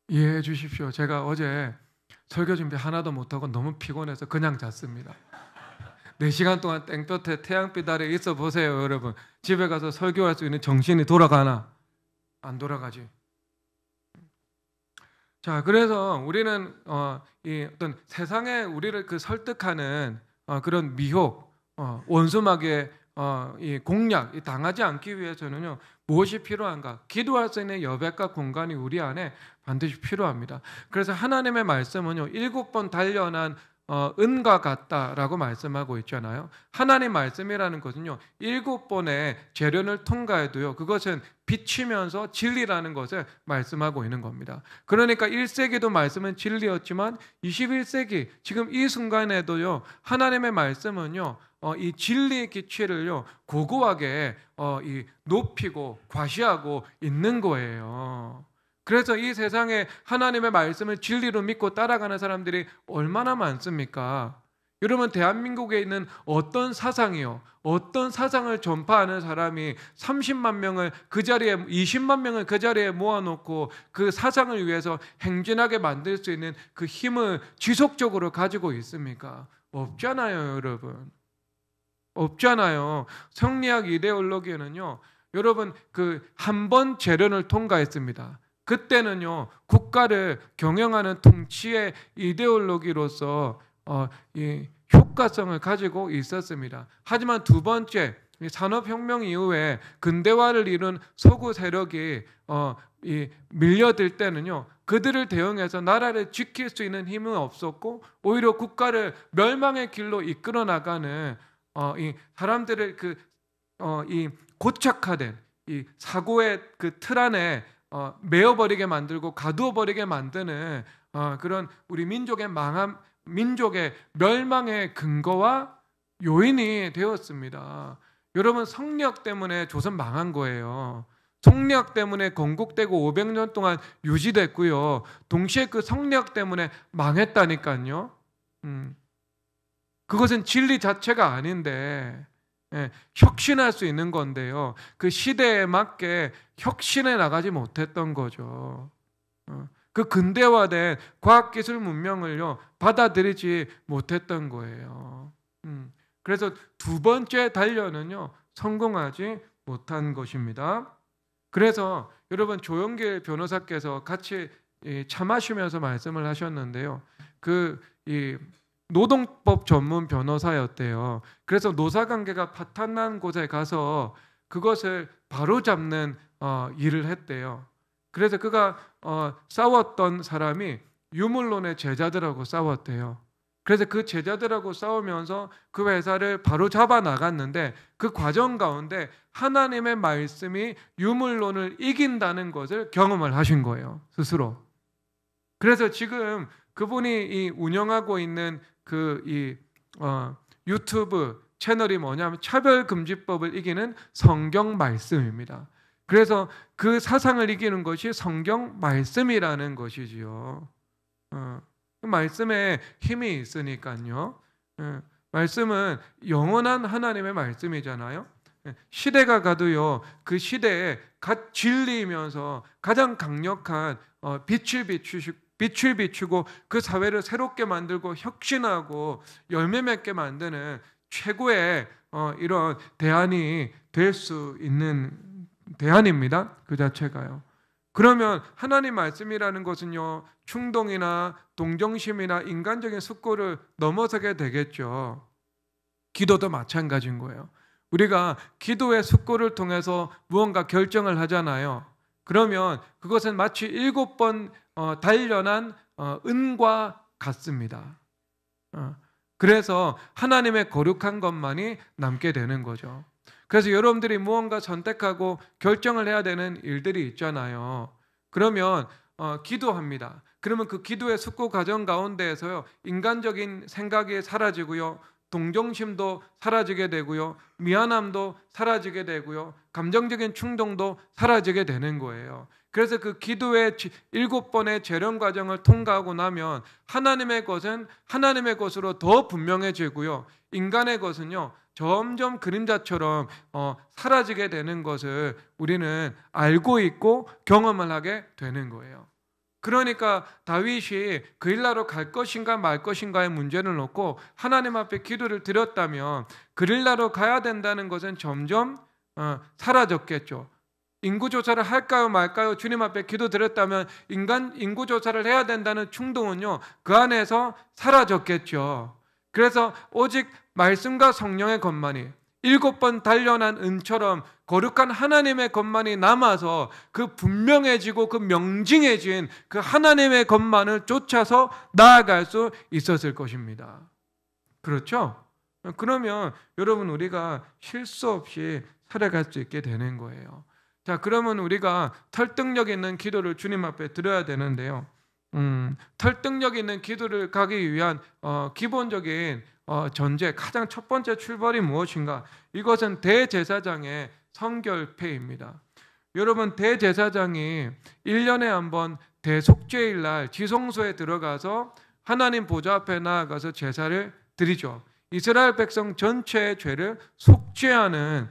이해해 주십시오. 제가 어제 설교 준비 하나도 못하고 너무 피곤해서 그냥 잤습니다. 4시간 동안 땡볕에 태양빛 아래 있어 보세요, 여러분. 집에 가서 설교할 수 있는 정신이 돌아가나? 안 돌아가지. 자, 그래서 우리는 이 어떤 세상에 우리를 그 설득하는 그런 미혹, 원수막의 이 공략, 당하지 않기 위해서는요, 무엇이 필요한가? 기도할 수 있는 여백과 공간이 우리 안에 반드시 필요합니다. 그래서 하나님의 말씀은요, 7번 단련한 은과 같다라고 말씀하고 있잖아요. 하나님 말씀이라는 것은요, 7번의 재련을 통과해도요, 그것은 비치면서 진리라는 것을 말씀하고 있는 겁니다. 그러니까 1세기도 말씀은 진리였지만 21세기 지금 이 순간에도요, 하나님의 말씀은요, 이 진리의 기치를요, 고고하게 높이고 과시하고 있는 거예요. 그래서 이 세상에 하나님의 말씀을 진리로 믿고 따라가는 사람들이 얼마나 많습니까? 여러분, 대한민국에 있는 어떤 사상이요, 어떤 사상을 전파하는 사람이 30만 명을 그 자리에, 20만 명을 그 자리에 모아놓고 그 사상을 위해서 행진하게 만들 수 있는 그 힘을 지속적으로 가지고 있습니까? 없잖아요, 여러분. 없잖아요. 성리학 이데올로기는요, 여러분, 그 한 번 재련을 통과했습니다. 그때는요, 국가를 경영하는 통치의 이데올로기로서 이 효과성을 가지고 있었습니다. 하지만 두 번째, 산업혁명 이후에 근대화를 이룬 서구 세력이 밀려들 때는요, 그들을 대응해서 나라를 지킬 수 있는 힘은 없었고, 오히려 국가를 멸망의 길로 이끌어 나가는 이 사람들을 이 고착화된 이 사고의 그 틀 안에 메어버리게 만들고 가두어버리게 만드는 그런 우리 민족의 멸망의 근거와 요인이 되었습니다. 여러분, 성리학 때문에 조선 망한 거예요. 성리학 때문에 건국되고 500년 동안 유지됐고요. 동시에 그 성리학 때문에 망했다니까요. 그것은 진리 자체가 아닌데 혁신할 수 있는 건데요. 그 시대에 맞게 혁신해 나가지 못했던 거죠. 그 근대화된 과학기술 문명을요, 받아들이지 못했던 거예요. 그래서 두 번째 단련은요, 성공하지 못한 것입니다. 그래서 여러분, 조영길 변호사께서 같이 차 마시면서 말씀을 하셨는데요. 이 노동법 전문 변호사였대요. 그래서 노사관계가 파탄난 곳에 가서 그것을 바로잡는 일을 했대요. 그래서 그가 싸웠던 사람이 유물론의 제자들하고 싸웠대요. 그래서 그 제자들하고 싸우면서 그 회사를 바로잡아 나갔는데, 그 과정 가운데 하나님의 말씀이 유물론을 이긴다는 것을 경험을 하신 거예요, 스스로. 그래서 지금 그분이 이 운영하고 있는 유튜브 채널이 뭐냐면 차별금지법을 이기는 성경 말씀입니다. 그래서 그 사상을 이기는 것이 성경 말씀이라는 것이지요. 그 말씀에 힘이 있으니까요. 말씀은 영원한 하나님의 말씀이잖아요. 시대가 가도요, 그 시대에 진리이면서 가장 강력한 빛을 비추고 그 사회를 새롭게 만들고 혁신하고 열매 맺게 만드는 최고의 이런 대안이 될 수 있는 대안입니다. 그 자체가요. 그러면 하나님 말씀이라는 것은요, 충동이나 동정심이나 인간적인 숙고를 넘어서게 되겠죠. 기도도 마찬가지인 거예요. 우리가 기도의 숙고를 통해서 무언가 결정을 하잖아요. 그러면 그것은 마치 7번 단련한 은과 같습니다. 그래서 하나님의 거룩한 것만이 남게 되는 거죠. 그래서 여러분들이 무언가 선택하고 결정을 해야 되는 일들이 있잖아요. 그러면 기도합니다. 그러면 그 기도의 숙고 과정 가운데에서요, 인간적인 생각이 사라지고요, 동정심도 사라지게 되고요, 미안함도 사라지게 되고요, 감정적인 충동도 사라지게 되는 거예요. 그래서 그 기도의 7번의 재련 과정을 통과하고 나면 하나님의 것은 하나님의 것으로 더 분명해지고요, 인간의 것은요, 점점 그림자처럼 사라지게 되는 것을 우리는 알고 있고 경험을 하게 되는 거예요. 그러니까 다윗이 그릴라로 갈 것인가 말 것인가의 문제를 놓고 하나님 앞에 기도를 드렸다면, 그릴라로 가야 된다는 것은 점점 사라졌겠죠. 인구조사를 할까요 말까요? 주님 앞에 기도드렸다면 인구조사를 해야 된다는 충동은요, 그 안에서 사라졌겠죠. 그래서 오직 말씀과 성령의 것만이, 7번 단련한 은처럼 거룩한 하나님의 것만이 남아서 그 분명해지고 그 명징해진 그 하나님의 것만을 쫓아서 나아갈 수 있었을 것입니다. 그렇죠? 그러면 여러분, 우리가 실수 없이 살아갈 수 있게 되는 거예요. 자, 그러면 우리가 설득력 있는 기도를 주님 앞에 드려야 되는데요. 설득력 있는 기도를 가기 위한 기본적인 전제, 가장 첫 번째 출발이 무엇인가? 이것은 대제사장의 성결폐입니다. 여러분 대제사장이 1년에 한 번 대속죄일 날 지성소에 들어가서 하나님 보좌 앞에 나아가서 제사를 드리죠. 이스라엘 백성 전체의 죄를 속죄하는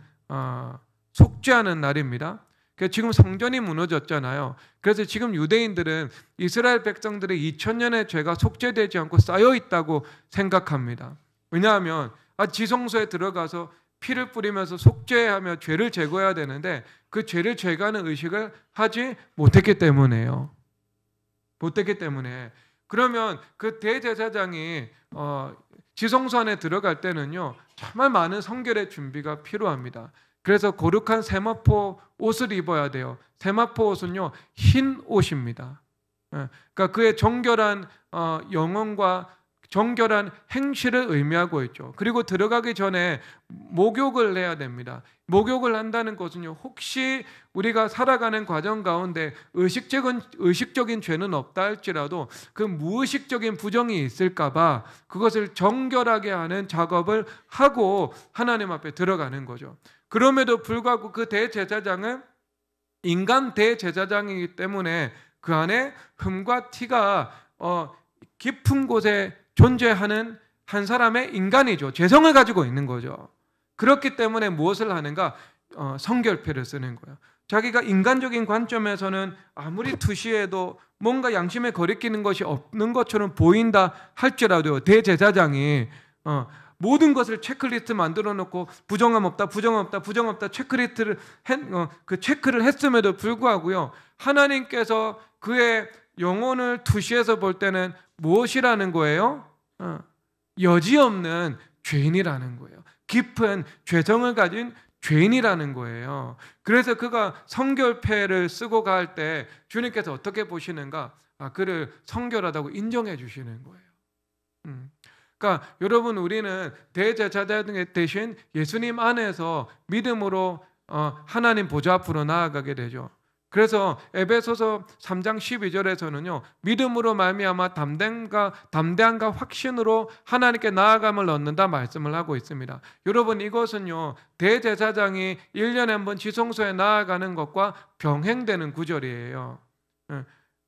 날입니다. 지금 성전이 무너졌잖아요. 그래서 지금 유대인들은 이스라엘 백성들의 2000년의 죄가 속죄되지 않고 쌓여 있다고 생각합니다. 왜냐하면 지성소에 들어가서 피를 뿌리면서 속죄하며 죄를 제거해야 되는데 그 죄를 제거하는 의식을 하지 못했기 때문에요. 그러면 그 대제사장이 지성소 안에 들어갈 때는요, 정말 많은 성결의 준비가 필요합니다. 그래서 거룩한 세마포 옷을 입어야 돼요. 세마포 옷은요, 흰 옷입니다. 그러니까 그의 정결한 영혼과 정결한 행실을 의미하고 있죠. 그리고 들어가기 전에 목욕을 해야 됩니다. 목욕을 한다는 것은요, 혹시 우리가 살아가는 과정 가운데 의식적인 죄는 없다 할지라도 그 무의식적인 부정이 있을까 봐 그것을 정결하게 하는 작업을 하고 하나님 앞에 들어가는 거죠. 그럼에도 불구하고 그 대제사장은 인간 대제사장이기 때문에 그 안에 흠과 티가 깊은 곳에 존재하는 한 사람의 인간이죠. 죄성을 가지고 있는 거죠. 그렇기 때문에 무엇을 하는가? 성결패를 쓰는 거예요. 자기가 인간적인 관점에서는 아무리 투시해도 뭔가 양심에 거리끼는 것이 없는 것처럼 보인다 할지라도 대제사장이 모든 것을 체크리스트 만들어 놓고 부정함 없다 체크리스트를 체크를 했음에도 불구하고요, 하나님께서 그의 영혼을 투시해서 볼 때는 무엇이라는 거예요? 여지없는 죄인이라는 거예요. 깊은 죄성을 가진 죄인이라는 거예요. 그래서 그가 성결패를 쓰고 갈 때 주님께서 어떻게 보시는가? 그를 성결하다고 인정해 주시는 거예요. 그러니까 여러분, 우리는 대제사장 대신 예수님 안에서 믿음으로 하나님 보좌 앞으로 나아가게 되죠. 그래서 에베소서 3장 12절에서는요, 믿음으로 말미암아 담대함과 확신으로 하나님께 나아감을 얻는다 말씀을 하고 있습니다. 여러분, 이것은요, 대제사장이 1년에 한 번 지성소에 나아가는 것과 병행되는 구절이에요.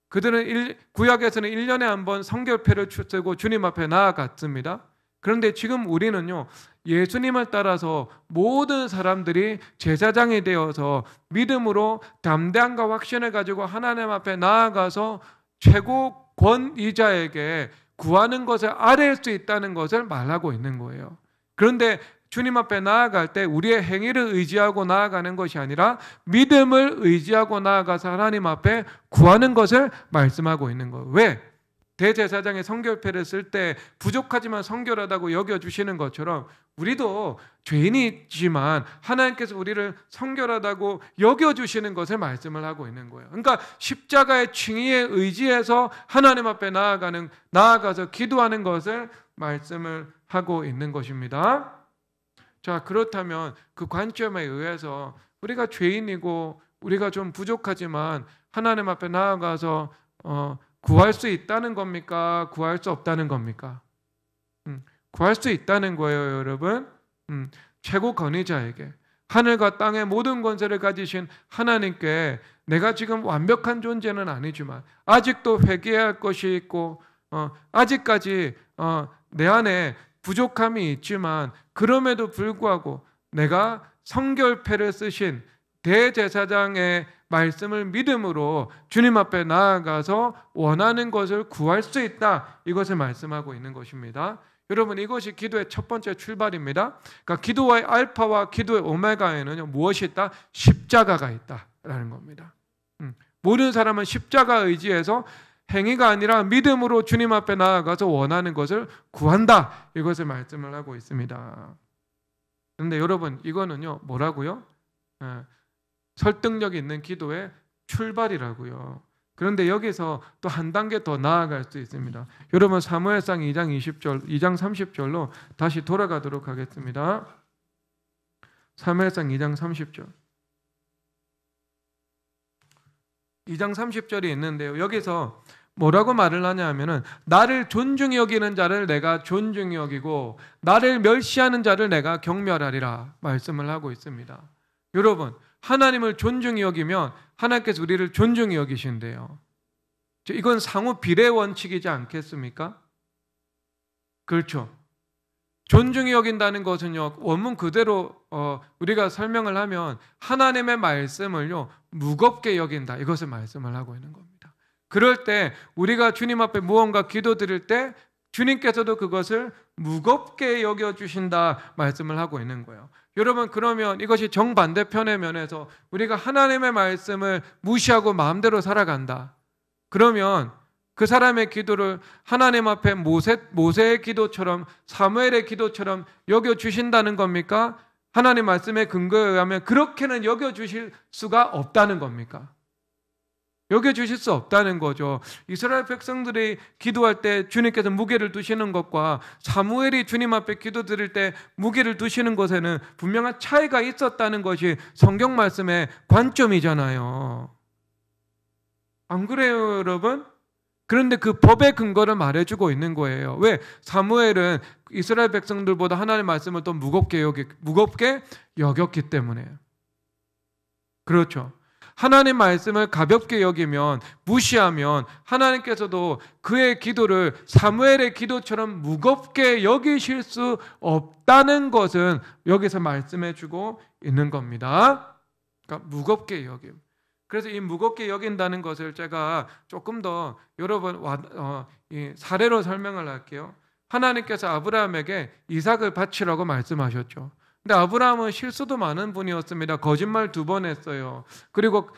그들은 구약에서는 1년에 한 번 성결패를 쓰고 주님 앞에 나아갔습니다. 그런데 지금 우리는요, 예수님을 따라서 모든 사람들이 제사장이 되어서 믿음으로 담대함과 확신을 가지고 하나님 앞에 나아가서 최고 권위자에게 구하는 것을 아뢰일 수 있다는 것을 말하고 있는 거예요. 그런데 주님 앞에 나아갈 때 우리의 행위를 의지하고 나아가는 것이 아니라 믿음을 의지하고 나아가서 하나님 앞에 구하는 것을 말씀하고 있는 거예요. 왜? 대제사장의 성결패를 쓸 때 부족하지만 성결하다고 여겨주시는 것처럼 우리도 죄인이지만 하나님께서 우리를 성결하다고 여겨주시는 것을 말씀을 하고 있는 거예요. 그러니까 십자가의 칭의에 의지해서 하나님 앞에 나아가서 기도하는 것을 말씀을 하고 있는 것입니다. 자, 그렇다면 그 관점에 의해서 우리가 죄인이고 우리가 좀 부족하지만 하나님 앞에 나아가서 구할 수 있다는 겁니까? 구할 수 없다는 겁니까? 구할 수 있다는 거예요, 여러분. 최고 권위자에게, 하늘과 땅의 모든 권세를 가지신 하나님께 내가 지금 완벽한 존재는 아니지만 아직도 회개해야 할 것이 있고 아직까지 내 안에 부족함이 있지만 그럼에도 불구하고 내가 성결패를 쓰신 대제사장의 말씀을 믿음으로 주님 앞에 나아가서 원하는 것을 구할 수 있다, 이것을 말씀하고 있는 것입니다. 여러분, 이것이 기도의 첫 번째 출발입니다. 그러니까 기도의 알파와 기도의 오메가에는 무엇이 있다? 십자가가 있다라는 겁니다. 모든 사람은 십자가 의지해서 행위가 아니라 믿음으로 주님 앞에 나아가서 원하는 것을 구한다, 이것을 말씀을 하고 있습니다. 그런데 여러분, 이거는요 뭐라고요? 설득력 있는 기도의 출발이라고요. 그런데 여기서 또 한 단계 더 나아갈 수 있습니다. 여러분, 사무엘상 2장 30절로 다시 돌아가도록 하겠습니다. 사무엘상 2장 30절. 2장 30절이 있는데요, 여기서 뭐라고 말을 하냐 하면은 나를 존중히 여기는 자를 내가 존중히 여기고 나를 멸시하는 자를 내가 경멸하리라 말씀을 하고 있습니다. 여러분, 하나님을 존중히 여기면 하나님께서 우리를 존중히 여기신대요. 이건 상호 비례 원칙이지 않겠습니까? 그렇죠. 존중히 여긴다는 것은요, 원문 그대로 우리가 설명을 하면 하나님의 말씀을요 무겁게 여긴다, 이것을 말씀을 하고 있는 겁니다. 그럴 때 우리가 주님 앞에 무언가 기도드릴 때 주님께서도 그것을 무겁게 여겨주신다 말씀을 하고 있는 거예요. 여러분, 그러면 이것이 정반대편의 면에서 우리가 하나님의 말씀을 무시하고 마음대로 살아간다, 그러면 그 사람의 기도를 하나님 앞에 모세의 기도처럼, 사무엘의 기도처럼 여겨주신다는 겁니까? 하나님 말씀의 근거에 의하면 그렇게는 여겨주실 수가 없다는 겁니까? 여겨주실 수 없다는 거죠. 이스라엘 백성들이 기도할 때 주님께서 무게를 두시는 것과 사무엘이 주님 앞에 기도드릴 때 무게를 두시는 것에는 분명한 차이가 있었다는 것이 성경 말씀의 관점이잖아요. 안 그래요, 여러분? 그런데 그 법의 근거를 말해주고 있는 거예요. 왜? 사무엘은 이스라엘 백성들보다 하나님의 말씀을 더 무겁게 여겼기 때문에. 그렇죠. 하나님 말씀을 가볍게 여기면, 무시하면 하나님께서도 그의 기도를 사무엘의 기도처럼 무겁게 여기실 수 없다는 것은 여기서 말씀해주고 있는 겁니다. 그러니까 무겁게 여김. 그래서 이 무겁게 여긴다는 것을 제가 조금 더 여러분 사례로 설명을 할게요. 하나님께서 아브라함에게 이삭을 바치라고 말씀하셨죠. 근데 아브라함은 실수도 많은 분이었습니다. 거짓말 2번 했어요. 그리고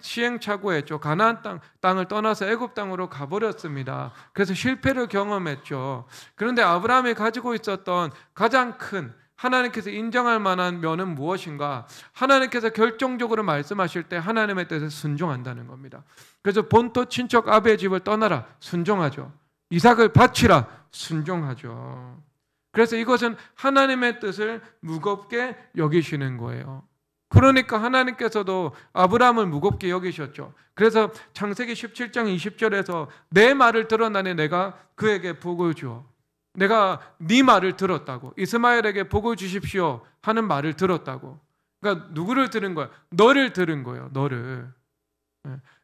시행착오했죠. 가나안 땅을 떠나서 애굽 땅으로 가버렸습니다. 그래서 실패를 경험했죠. 그런데 아브라함이 가지고 있었던 가장 큰 하나님께서 인정할 만한 면은 무엇인가? 하나님께서 결정적으로 말씀하실 때 하나님의 뜻에 순종한다는 겁니다. 그래서 본토 친척 아베의 집을 떠나라, 순종하죠. 이삭을 바치라, 순종하죠. 그래서 이것은 하나님의 뜻을 무겁게 여기시는 거예요. 그러니까 하나님께서도 아브라함을 무겁게 여기셨죠. 그래서 창세기 17장 20절에서 내 말을 들었나니 내가 그에게 복을 주어. 내가 네 말을 들었다고, 이스마엘에게 복을 주십시오 하는 말을 들었다고. 그러니까 누구를 들은 거야? 너를 들은 거예요. 너를.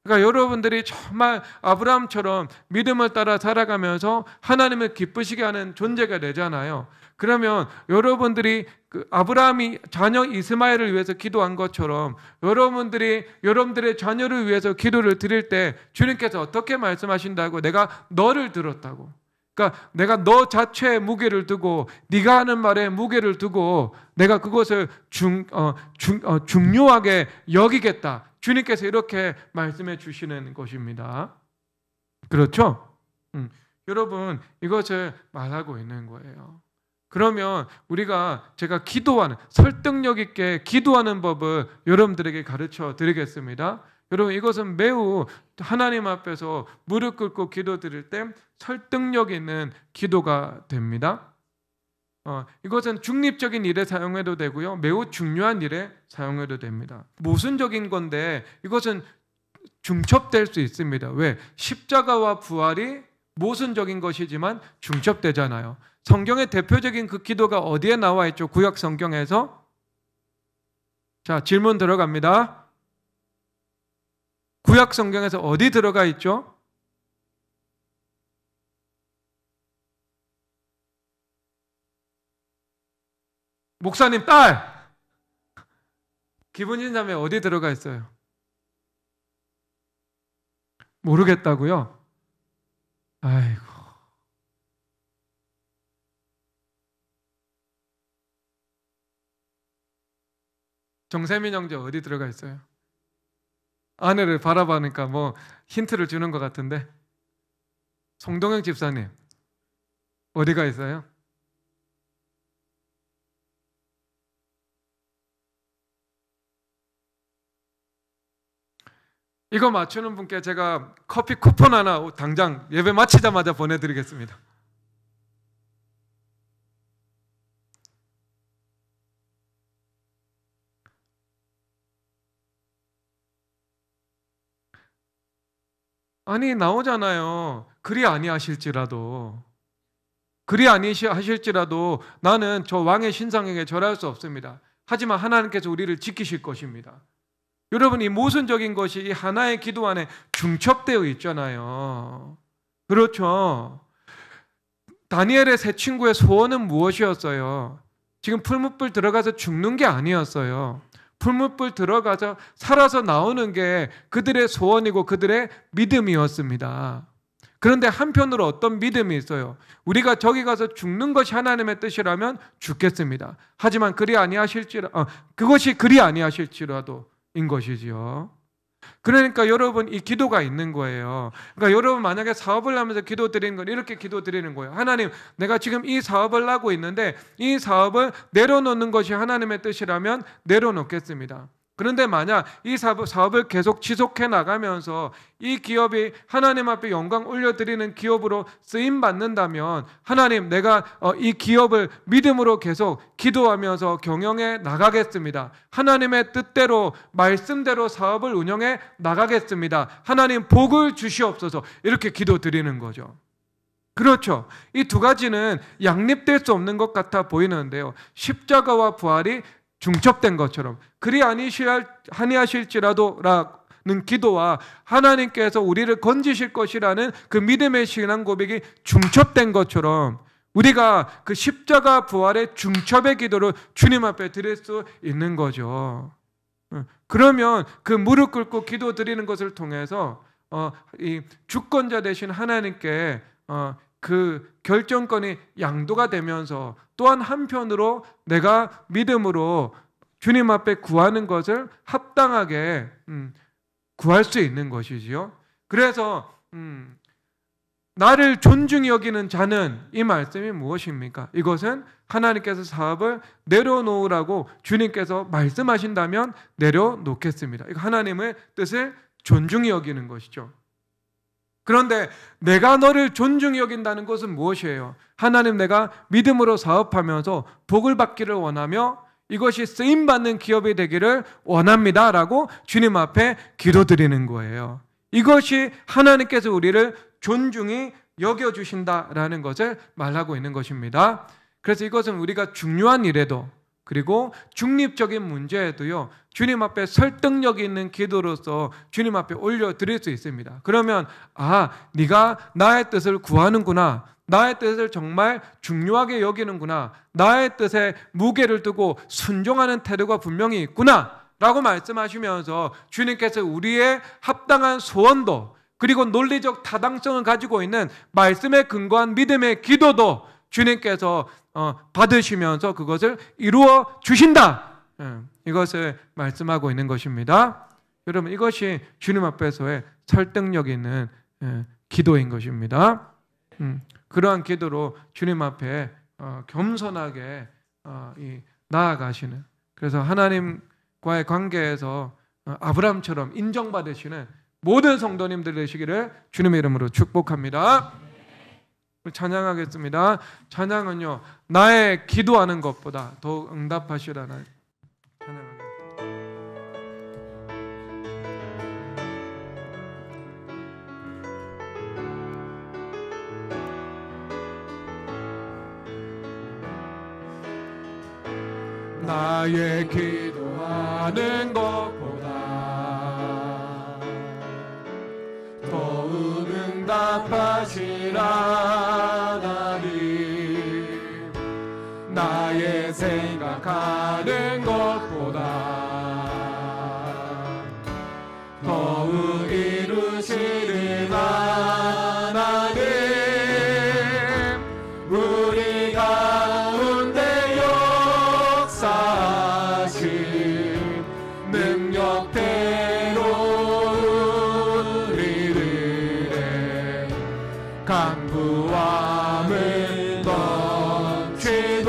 그러니까 여러분들이 정말 아브라함처럼 믿음을 따라 살아가면서 하나님을 기쁘시게 하는 존재가 되잖아요. 그러면 여러분들이 아브라함이 자녀 이스마엘을 위해서 기도한 것처럼 여러분들이 여러분들의 자녀를 위해서 기도를 드릴 때 주님께서 어떻게 말씀하신다고? 내가 너를 들었다고. 그러니까 내가 너 자체에 무게를 두고, 네가 하는 말에 무게를 두고 내가 그것을 중요하게 여기겠다. 주님께서 이렇게 말씀해 주시는 것입니다. 그렇죠? 여러분, 이것을 말하고 있는 거예요. 그러면 제가 기도하는, 설득력 있게 기도하는 법을 여러분들에게 가르쳐 드리겠습니다. 여러분, 이것은 매우 하나님 앞에서 무릎 꿇고 기도드릴 때 설득력 있는 기도가 됩니다. 이것은 중립적인 일에 사용해도 되고요, 매우 중요한 일에 사용해도 됩니다. 모순적인 건데 이것은 중첩될 수 있습니다. 왜? 십자가와 부활이 모순적인 것이지만 중첩되잖아요. 성경의 대표적인 그 기도가 어디에 나와 있죠? 구약 성경에서. 자, 질문 들어갑니다. 구약 성경에서 어디 들어가 있죠? 목사님 딸! 기분진담에 어디 들어가 있어요? 모르겠다고요? 아이고. 정세민 형제 어디 들어가 있어요? 아내를 바라보니까 뭐 힌트를 주는 것 같은데. 송동영 집사님 어디가 있어요? 이거 맞추는 분께 제가 커피 쿠폰 하나 당장 예배 마치자마자 보내드리겠습니다. 아니, 나오잖아요. 그리 아니하실지라도 나는 저 왕의 신상에게 절할 수 없습니다. 하지만 하나님께서 우리를 지키실 것입니다. 여러분, 이 모순적인 것이 이 하나의 기도 안에 중첩되어 있잖아요. 그렇죠. 다니엘의 세 친구의 소원은 무엇이었어요? 지금 풀무불 들어가서 죽는 게 아니었어요. 풀무불 들어가서 살아서 나오는 게 그들의 소원이고 그들의 믿음이었습니다. 그런데 한편으로 어떤 믿음이 있어요? 우리가 저기 가서 죽는 것이 하나님의 뜻이라면 죽겠습니다. 하지만 그것이 그리 아니하실지라도인 것이지요. 그러니까 여러분, 이 기도가 있는 거예요. 그러니까 여러분 만약에 사업을 하면서 기도 드리는 건 이렇게 기도 드리는 거예요. 하나님, 내가 지금 이 사업을 하고 있는데 이 사업을 내려놓는 것이 하나님의 뜻이라면 내려놓겠습니다. 그런데 만약 이 사업을 계속 지속해 나가면서 이 기업이 하나님 앞에 영광 올려드리는 기업으로 쓰임받는다면 하나님, 내가 이 기업을 믿음으로 계속 기도하면서 경영해 나가겠습니다. 하나님의 뜻대로 말씀대로 사업을 운영해 나가겠습니다. 하나님, 복을 주시옵소서. 이렇게 기도드리는 거죠. 그렇죠. 이 두 가지는 양립될 수 없는 것 같아 보이는데요. 십자가와 부활이 중첩된 것처럼 그리 아니하실지라도라는 기도와 하나님께서 우리를 건지실 것이라는 그 믿음의 신앙 고백이 중첩된 것처럼 우리가 그 십자가 부활의 중첩의 기도를 주님 앞에 드릴 수 있는 거죠. 그러면 그 무릎 꿇고 기도 드리는 것을 통해서 이 주권자 되신 하나님께 그 결정권이 양도가 되면서 또한 한편으로 내가 믿음으로 주님 앞에 구하는 것을 합당하게 구할 수 있는 것이지요. 그래서 나를 존중히 여기는 자는, 이 말씀이 무엇입니까? 이것은 하나님께서 사업을 내려놓으라고 주님께서 말씀하신다면 내려놓겠습니다. 이거 하나님의 뜻을 존중히 여기는 것이죠. 그런데 내가 너를 존중히 여긴다는 것은 무엇이에요? 하나님, 내가 믿음으로 사업하면서 복을 받기를 원하며 이것이 쓰임받는 기업이 되기를 원합니다 라고 주님 앞에 기도드리는 거예요. 이것이 하나님께서 우리를 존중히 여겨주신다라는 것을 말하고 있는 것입니다. 그래서 이것은 우리가 중요한 일에도 그리고 중립적인 문제에도요, 주님 앞에 설득력 있는 기도로서 주님 앞에 올려드릴 수 있습니다. 그러면 네가 나의 뜻을 구하는구나, 나의 뜻을 정말 중요하게 여기는구나, 나의 뜻에 무게를 두고 순종하는 태도가 분명히 있구나 라고 말씀하시면서 주님께서 우리의 합당한 소원도 그리고 논리적 타당성을 가지고 있는 말씀에 근거한 믿음의 기도도 주님께서 받으시면서 그것을 이루어 주신다, 이것을 말씀하고 있는 것입니다. 여러분, 이것이 주님 앞에서의 설득력 있는 기도인 것입니다. 그러한 기도로 주님 앞에 겸손하게 나아가시는, 그래서 하나님과의 관계에서 아브라함처럼 인정받으시는 모든 성도님들 되시기를 주님의 이름으로 축복합니다. 찬양하겠습니다. 찬양은요, 나의 기도하는 것보다 더 응답하시라는 찬양하겠습니다. 나의 기도하는 것보다 더욱 응답하시라나니 나의 생각하는 것보다 더욱 이루시는 하나님, 우리 가운데 역사하신 능력대로 우리들의 간구함을 넘치도록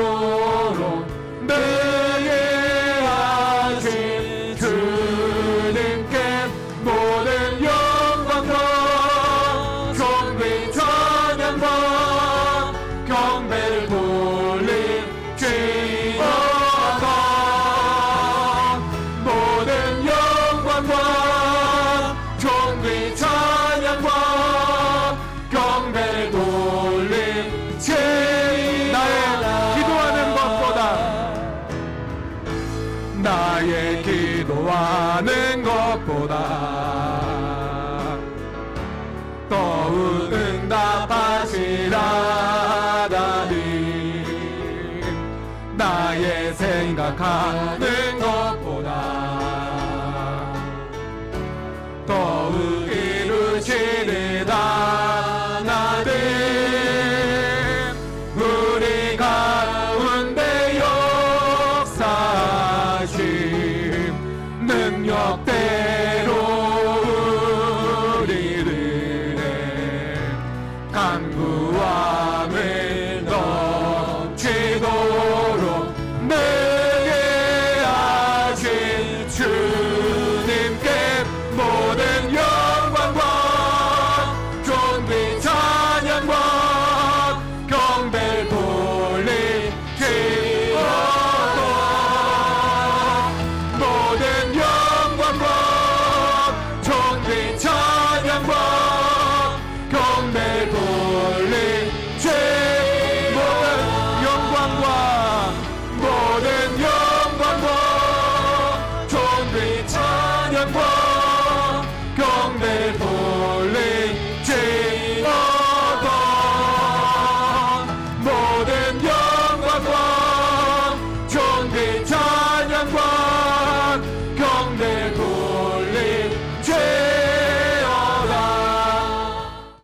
내 기도하는 것보다 더욱 응답하시라다니 나의 생각하는